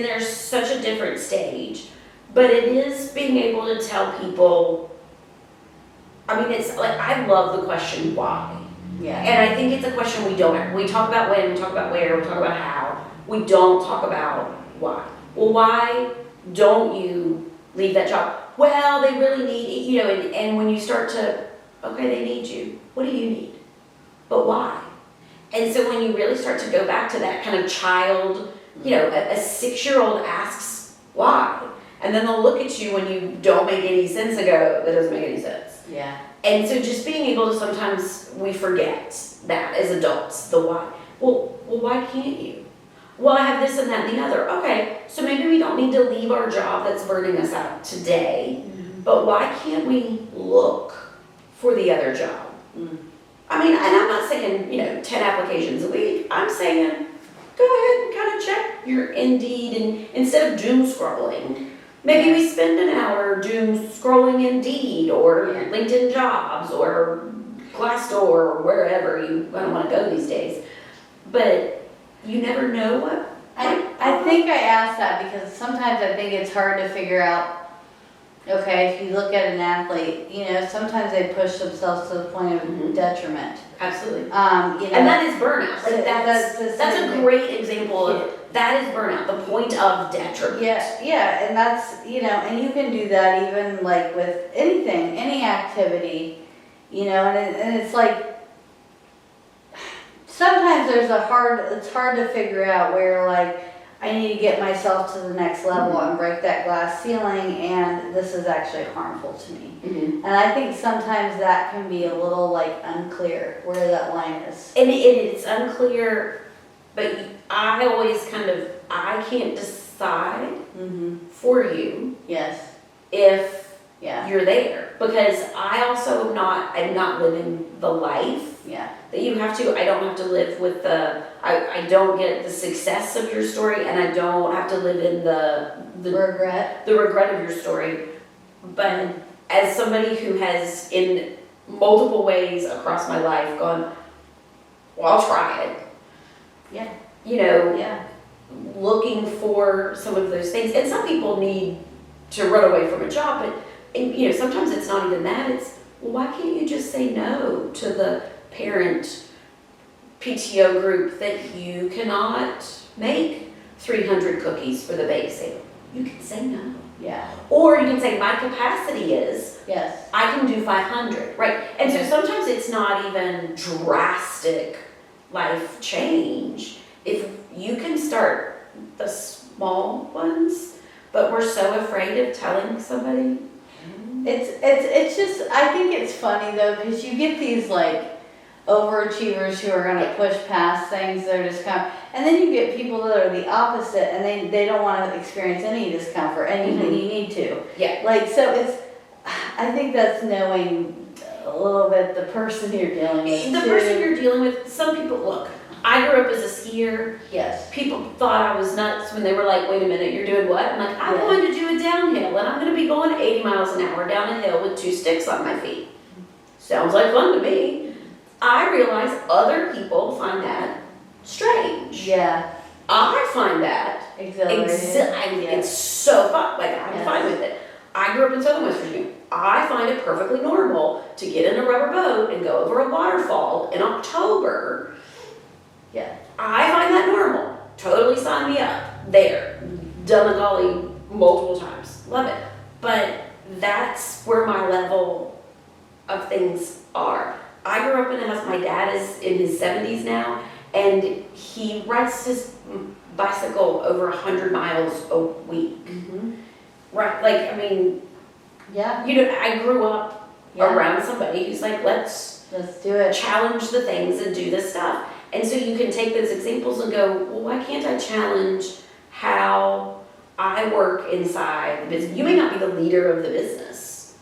there's such a different stage, but it is being able to tell people, I mean, it's like, I love the question why. Yeah. And I think it's a question we talk about when, we talk about where, we talk about how, we don't talk about why. Well, why don't you leave that job? Well, they really need, and when you start to, okay, they need you, what do you need? But why? And so when you really start to go back to that kind of child, a 6-year-old asks why, and then they'll look at you when you don't make any sense and go, that doesn't make any sense. Yeah. And so just being able to, sometimes we forget that as adults, the why. Well, why can't you? Well, I have this and that and the other. Okay, so maybe we don't need to leave our job that's burning us out today, but why can't we look for the other job? I mean, and I'm not saying, 10 applications a week. I'm saying, go ahead and kind of check your Indeed, and instead of doom scrolling, Maybe we spend an hour doing scrolling Indeed or Yeah. LinkedIn Jobs or Glassdoor or wherever you want to go these days. But you never know what. I think I asked that because sometimes I think it's hard to figure out, okay, if you look at an athlete, you know, sometimes they push themselves to the point of Mhm. detriment. Absolutely. You know. And that is burnout. Like that's a thing. great example of that is burnout, the point of detriment. Yeah, and that's, you know, and you can do that even like with anything, any activity, you know, and it's like, sometimes it's hard to figure out where like, I need to get myself to the next level and break that glass ceiling, and this is actually harmful to me. Mm-hmm. And I think sometimes that can be a little like unclear where that line is. And it's unclear, but I always I can't decide for you Yes. if Yeah. you're there, because I'm not living the life Yeah. that you have to. I don't have to live with I don't get the success of your story, and I don't have to live in the Regret. regret of your story. But as somebody who has in multiple ways across my life gone, well, I'll try it. Yeah. You know, Yeah. looking for some of those things. And some people need to run away from a job, but you know, sometimes it's not even that. It's, well, why can't you just say no to the parent PTO group that you cannot make 300 cookies for the bake sale? You can say no. Yeah. Or you can say, my capacity is, Yes. I can do 500, right? And so sometimes it's not even drastic life change. If you can start the small ones, but we're so afraid of telling somebody. It's just, I think it's funny though, because you get these like overachievers who are gonna push past things, they're just kind of, and then you get people that are the opposite, and they don't want to experience any discomfort, and you need to. Yeah. Like, so it's, I think that's knowing a little bit the person you're dealing with. The person you're dealing with, some people, look, I grew up as a skier. Yes. People thought I was nuts when they were like, wait a minute, you're doing what? I'm like, I'm Yeah. going to do a downhill, and I'm going to be going 80 miles an hour down a hill with 2 sticks on my feet. Sounds like fun to me. I realize other people find that strange. Yeah. I find that Exhilarating. it's so fun. Like, I'm Yes. fine with it. I grew up in Southern West Virginia. I find it perfectly normal to get in a rubber boat and go over a waterfall in October. Yeah. I find that normal. Totally sign me up. There. Done the golly multiple times. Love it. But that's where my level of things are. I grew up in a house, my dad is in his 70s now, and he rides his bicycle over 100 miles a week. Right, like, I mean, Yeah. you know, I grew up Yeah. around somebody who's like, let's do it. challenge the things and do this stuff. And so you can take those examples and go, well, why can't I challenge how I work inside the business? You may not be the leader of the business,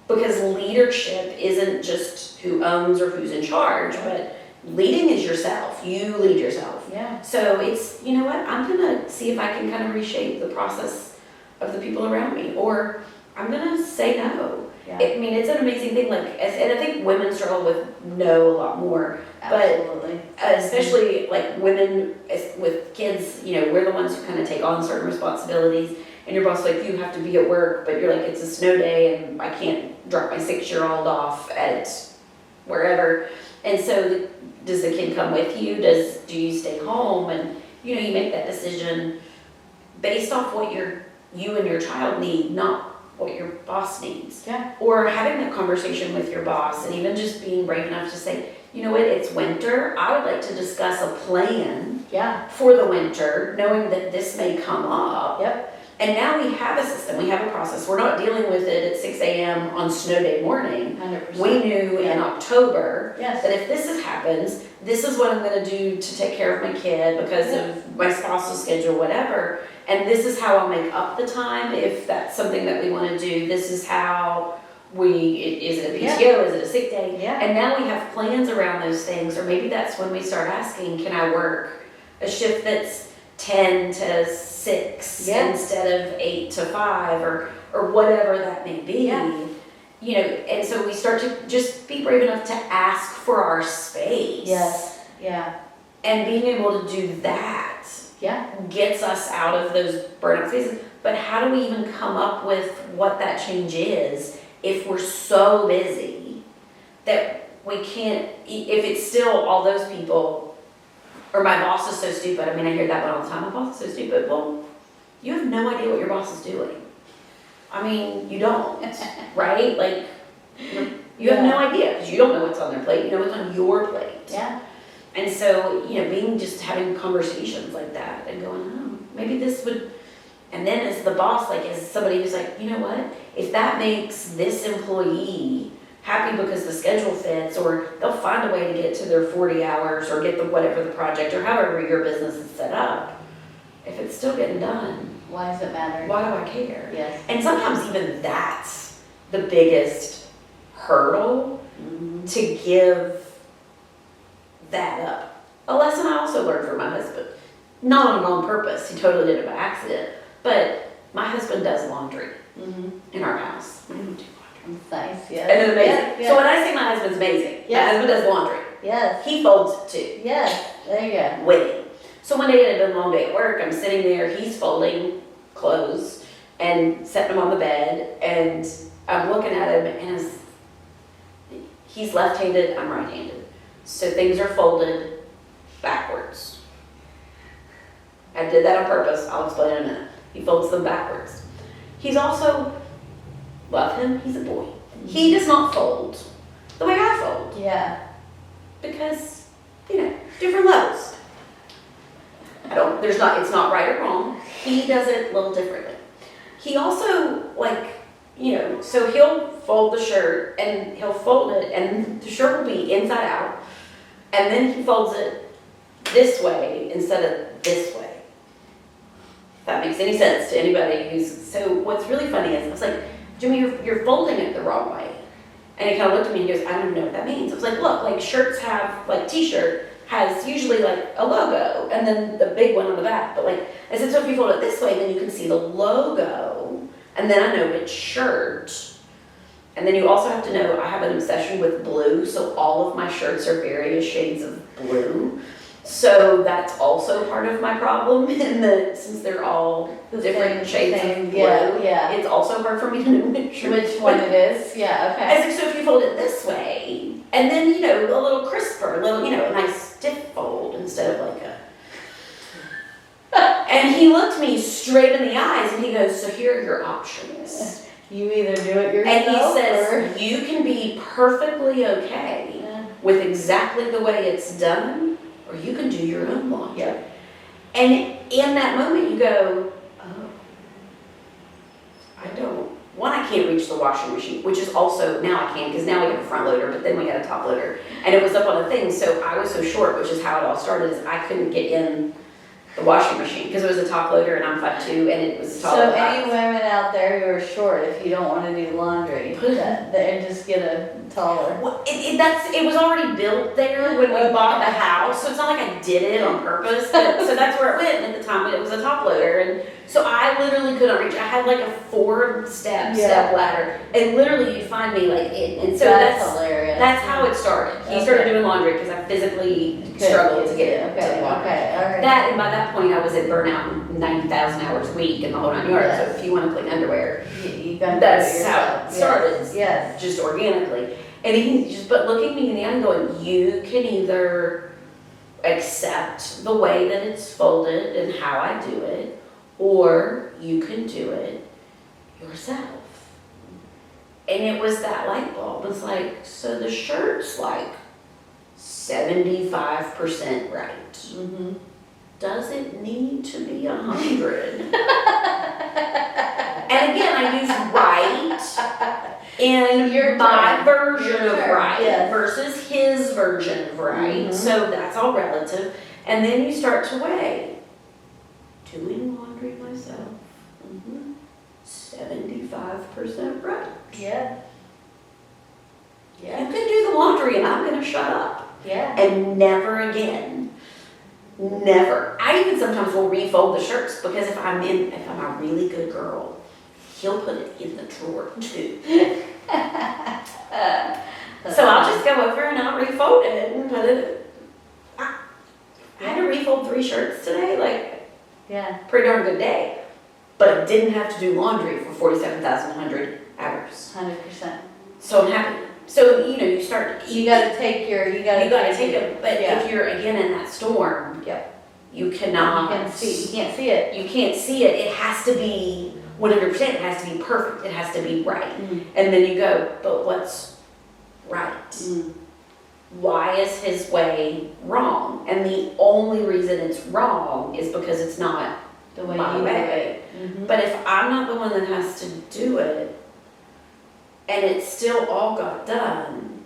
because leadership isn't just who owns or who's in charge, but leading is yourself. You lead yourself. Yeah. So it's, you know what, I'm gonna see if I can kind of reshape the process of the people around me, or I'm gonna say no. Yeah. I mean, it's an amazing thing, like, and I think women struggle with no a lot more, Absolutely. especially like women with kids, you know, we're the ones who kind of take on certain responsibilities, and your boss like, you have to be at work, but you're like, it's a snow day and I can't drop my 6-year-old off at wherever. And so does the kid come with you? Do you stay home? And you know, you make that decision based off what you and your child need, not what your boss needs. Yeah. Or having that conversation with your boss, and even just being brave enough to say, you know what, it's winter. I would like to discuss a plan Yeah. for the winter, knowing that this may come up. Yep. And now we have a system, we have a process. We're not dealing with it at 6 a.m. on snow day morning. 100%. We knew in October Yes. that if this happens, this is what I'm going to do to take care of my kid because of my spouse's schedule, whatever. And this is how I'll make up the time if that's something that we want to do. This is how is it a PTO, is it a sick day? Yeah. And now we have plans around those things, or maybe that's when we start asking, can I work a shift that's 10 to 6 Yeah. instead of 8 to 5 or whatever that may be. Yeah. You know, and so we start to just be brave enough to ask for our space. Yes. Yeah. And being able to do that Yeah. gets us out of those burnout phases. But how do we even come up with what that change is if we're so busy that we can't, if it's still all those people, or my boss is so stupid. I mean, I hear that one all the time. My boss is so stupid. Well, you have no idea what your boss is doing. I mean, you don't, right? Like, you have no idea because you don't know what's on their plate. You know what's on your plate. Yeah. And so, you know, being just having conversations like that and going, oh, maybe this would, and then as the boss, like as somebody who's like, you know what, if that makes this employee happy because the schedule fits, or they'll find a way to get to their 40 hours or get the whatever the project or however your business is set up, if it's still getting done, Why does it matter? why do I care? Yes. And sometimes even that's the biggest hurdle to give that up. A lesson I also learned from my husband, not on purpose, he totally did it by accident, but my husband does laundry in our house. It's nice. Yeah. And it's amazing. Yeah. So when I say my husband's amazing, Yeah. my husband does laundry. Yes. He folds it too. Yes. There you go. Winning. So one day it had been a long day at work, I'm sitting there, he's folding clothes and setting them on the bed, and I'm looking at him, and he's left-handed, I'm right-handed. So things are folded backwards. I did that on purpose, I'll explain in a minute. He folds them backwards. He's also, love him, he's a boy. He does not fold the way I fold, Yeah. because, you know, different levels. It's not right or wrong. He does it a little differently. He also, like, you know, so he'll fold the shirt and he'll fold it and the shirt will be inside out, and then he folds it this way instead of this way. If that makes any sense to anybody so what's really funny is, I was like, Jimmy, you're folding it the wrong way. And he kind of looked at me and he goes, I don't even know what that means. I was like, look, like shirts have, like t-shirt has usually like a logo and then the big one on the back. But like, I said, so if you fold it this way, then you can see the logo and then I know which shirt. And then you also have to know, I have an obsession with blue, so all of my shirts are various shades of blue. So that's also part of my problem in that since they're all different shades of blue, yeah. it's also hard for me to know Which one it is? Yeah. Okay. I said, so if you fold it this way, and then, you know, a little crisper, a little, you know, a nice stiff fold instead of like a... And he looked me straight in the eyes and he goes, so here are your options. You either do it yourself And he says, or... you can be perfectly okay with exactly the way it's done, or you can do your own laundry. Yeah. And in that moment you go, oh, I can't reach the washing machine, which is also, now I can, because now we have a front loader, but then we had a top loader. And it was up on a thing, so I was so short, which is how it all started, is I couldn't get in the washing machine, because it was a top loader and I'm 5'2", and it was taller. So any women out there who are short, if you don't want to do laundry, then just get a taller. Well, it was already built there when we bought the house, so it's not like I did it on purpose. But, so that's where it went. And at the time, it was a top loader, and so I literally couldn't reach. I had like a 4-step ladder, and literally you'd find me like in. And so that's hilarious. That's how it started. He started doing laundry because I physically struggled to get to the laundry. Okay, all right. That, and by that point, I was at burnout 90,000 hours a week in the whole 9 yards. So if you want to clean underwear, that's how it started. Yes. Just organically. And he just, but looking me in the eye and going, you can either accept the way that it's folded and how I do it, or you can do it yourself. And it was that light bulb. It's like, so the shirt's like 75% right. Mm-hmm. Does it need to be 100? And again, I use right in my version of right versus his version of right. Mm-hmm. So that's all relative. And then you start to weigh. Doing laundry myself, 75% right. Yeah. You can do the laundry and I'm going to shut up. Yeah. And never again Never. I even sometimes will refold the shirts because if I'm a really good girl, he'll put it in the drawer too. So I'll just go over and I'll refold it and put it. I had to refold 3 shirts today, like Yeah. pretty darn good day. But I didn't have to do laundry for 47,100 hours. 100%. So I'm happy. So, you start. You gotta take You gotta take it. But Yeah. if you're again in that storm, Yep. you cannot. You can't see it. You can't see it. It has to be 100%. It has to be perfect. It has to be right. Mm. And then you go, but what's right? Mm. Why is his way wrong? And the only reason it's wrong is because it's not The way my you do way. it. Mhm. But if I'm not the one that has to do it, and it still all got done,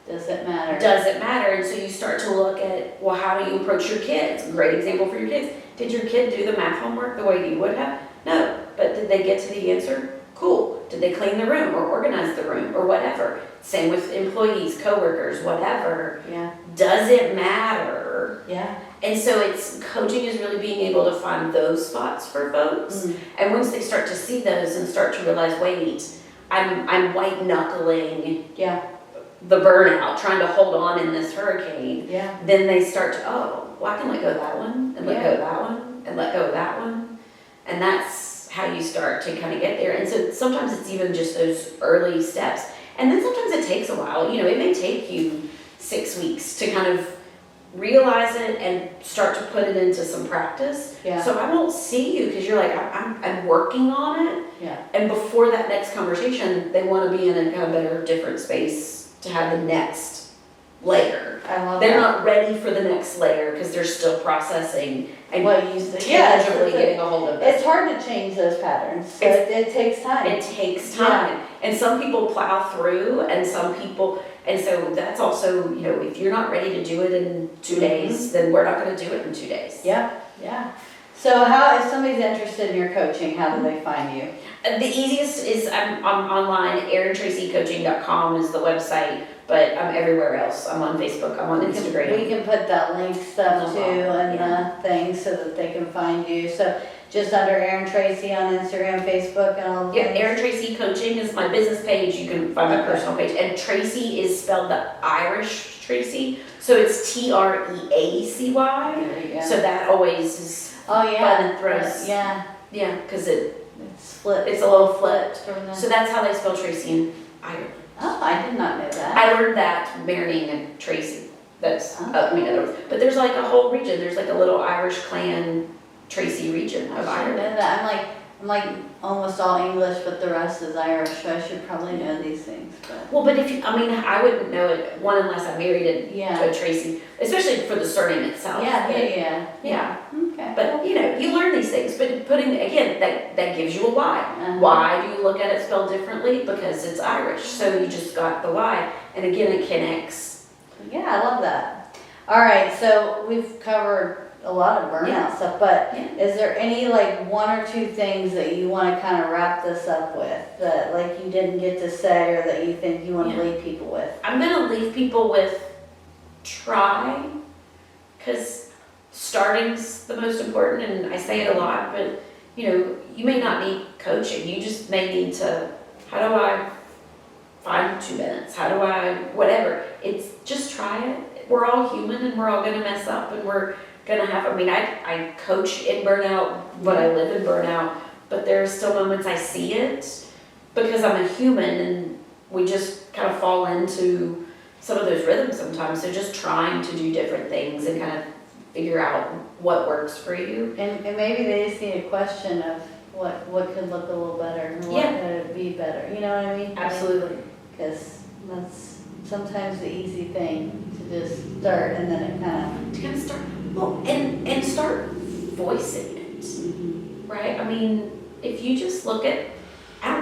Does it matter? does it matter? And so you start to look at, well, how do you approach your kids? A great example for your kids. Did your kid do the math homework the way you would have? No. But did they get to the answer? Cool. Did they clean the room or organize the room or whatever? Same with employees, coworkers, whatever. Yeah. Does it matter? Yeah. And so coaching is really being able to find those spots for folks. Mm. And once they start to see those and start to realize, wait, I'm white knuckling Yeah. the burnout, trying to hold on in this hurricane, Yeah. then they start to, oh, well, I can let go of that one, and let go of that one, and let go of that one. And that's how you start to kind of get there. And so sometimes it's even just those early steps. And then sometimes it takes a while. It may take you 6 weeks to kind of realize it and start to put it into some practice. Yeah. So I won't see you because you're like, I'm working on it. Yeah. And before that next conversation, they want to be in a kind of better, different space to have the next layer. I love They're that. not ready for the next layer because they're still processing and What you said. tangibly getting a hold of it. It's hard to change those patterns. So it takes time. It takes time. And some people plow through and some people, and so that's also, if you're not ready to do it in 2 days, then we're not going to do it in 2 days. Yeah. Yeah. So if somebody's interested in your coaching, how do they find you? The easiest is I'm online. ErinTreacyCoaching.com is the website, but I'm everywhere else. I'm on Facebook. I'm on Instagram. We can put that link stuff No too problem, and the things so that they can find you. So just under Erin Treacy on Instagram, Facebook, and all the Yeah, things. Erin Treacy Coaching is my business page. You can find my Okay. personal page. And Tracy is spelled the Irish Tracy, so it's Treacy. There you go. So that always is Oh yeah. fun and throws. Yeah. Yeah, because it's It's flipped. a little flipped. From the... So that's how they spell Tracy in Ireland. Oh, I did not know that. I learned that marrying a Tracy. That's Oh. but there's like a whole region. There's like a little Irish clan Tracy region of I should Ireland. know that. I'm like almost all English, but the rest is Irish, so I should probably know these things. But Well, but I wouldn't know it unless I married yeah. a Tracy, especially for the surname itself. Yeah. But- Yeah. Okay. But you learn these things. But putting again, that gives you a why. Uh-huh. Why do you look at it spelled differently? Because it's Irish. So you just got the why, and again, it connects. Yeah, I love that. All right, so we've covered a lot of burnout Yeah. stuff, but Yeah. is there any like 1 or 2 things that you want to kind of wrap this up with that like you didn't get to say or that you think you want to Yeah. leave people with? I'm gonna leave people with try, because starting's the most important, and I say it a lot, but you may not need coaching. You just may need to, how do I find 2 minutes? How do I, whatever. It's just try it. We're all human and we're all gonna mess up and we're gonna have, I coach in burnout, but I live in burnout, but there are still moments I see it because I'm a human and we just kind of fall into some of those rhythms sometimes. So just trying to do different things and kind of figure out what works for you. And maybe they just need a question of what could look a little better and what Yeah. could be better. You know what I mean? Absolutely. Because that's sometimes the easy thing to just start and then it kind To kind of start, well, and start voicing it, of. right? If you just look at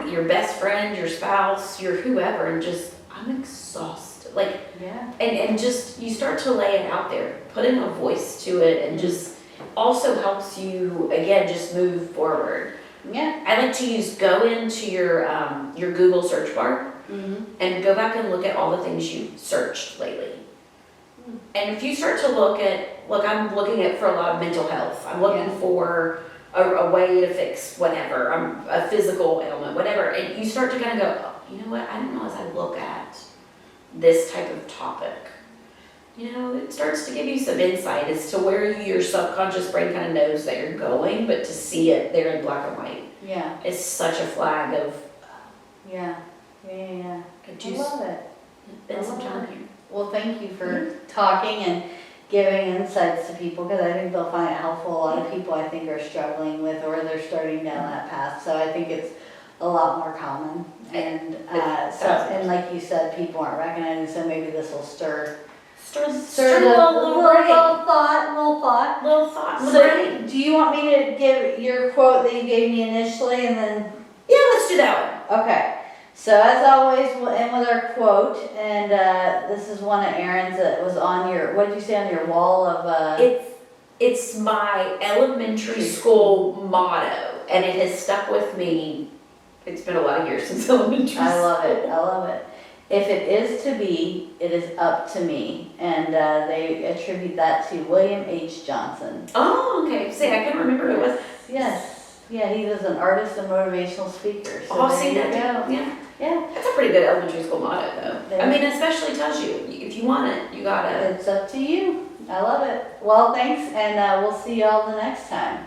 your best friend, your spouse, your whoever, and just, I'm exhausted. Like, Yeah. and just, you start to lay it out there, putting a voice to it, and just also helps you, again, just move forward. Yeah. I like to go into your Google search bar Mm-hmm. and go back and look at all the things you searched lately. And if you start to look, I'm looking at for a lot of mental health. I'm looking for a way to fix whatever, a physical ailment, whatever. And you start to kind of go, oh, you know what, I don't know, as I look at this type of topic, it starts to give you some insight as to where your subconscious brain kind of knows that you're going, but to see it there in black and white is such a flag of, Yeah. I I love it. Spend some time here. Well, thank you for talking and giving insights to people, because I think they'll find it helpful. A lot of people, I think, are struggling with, or they're starting down that path. So I think it's a lot more common. And and like you said, people aren't recognizing. So maybe this will stir Stir the little thought. Little thought in the So brain. do you want me to give your quote that you gave me initially, and then? Yeah, let's do that one. Okay. So as always, we'll end with our quote, and this is one of Erin's that was on your, what did you say, on your wall of? It's my elementary school motto, and it has stuck with me. It's been a lot of years since elementary school. I love it. If it is to be, it is up to me. And they attribute that to William H. Johnson. Oh, okay. See, I couldn't remember who it was. Yes. Yeah, he was an artist and motivational speaker. So Oh, there see you that? go. Yeah. Yeah. That's a pretty good elementary school motto, though. There. I mean, it especially tells you, if you want it, you gotta. It's up to you. I love it. Well, thanks, and we'll see y'all the next time.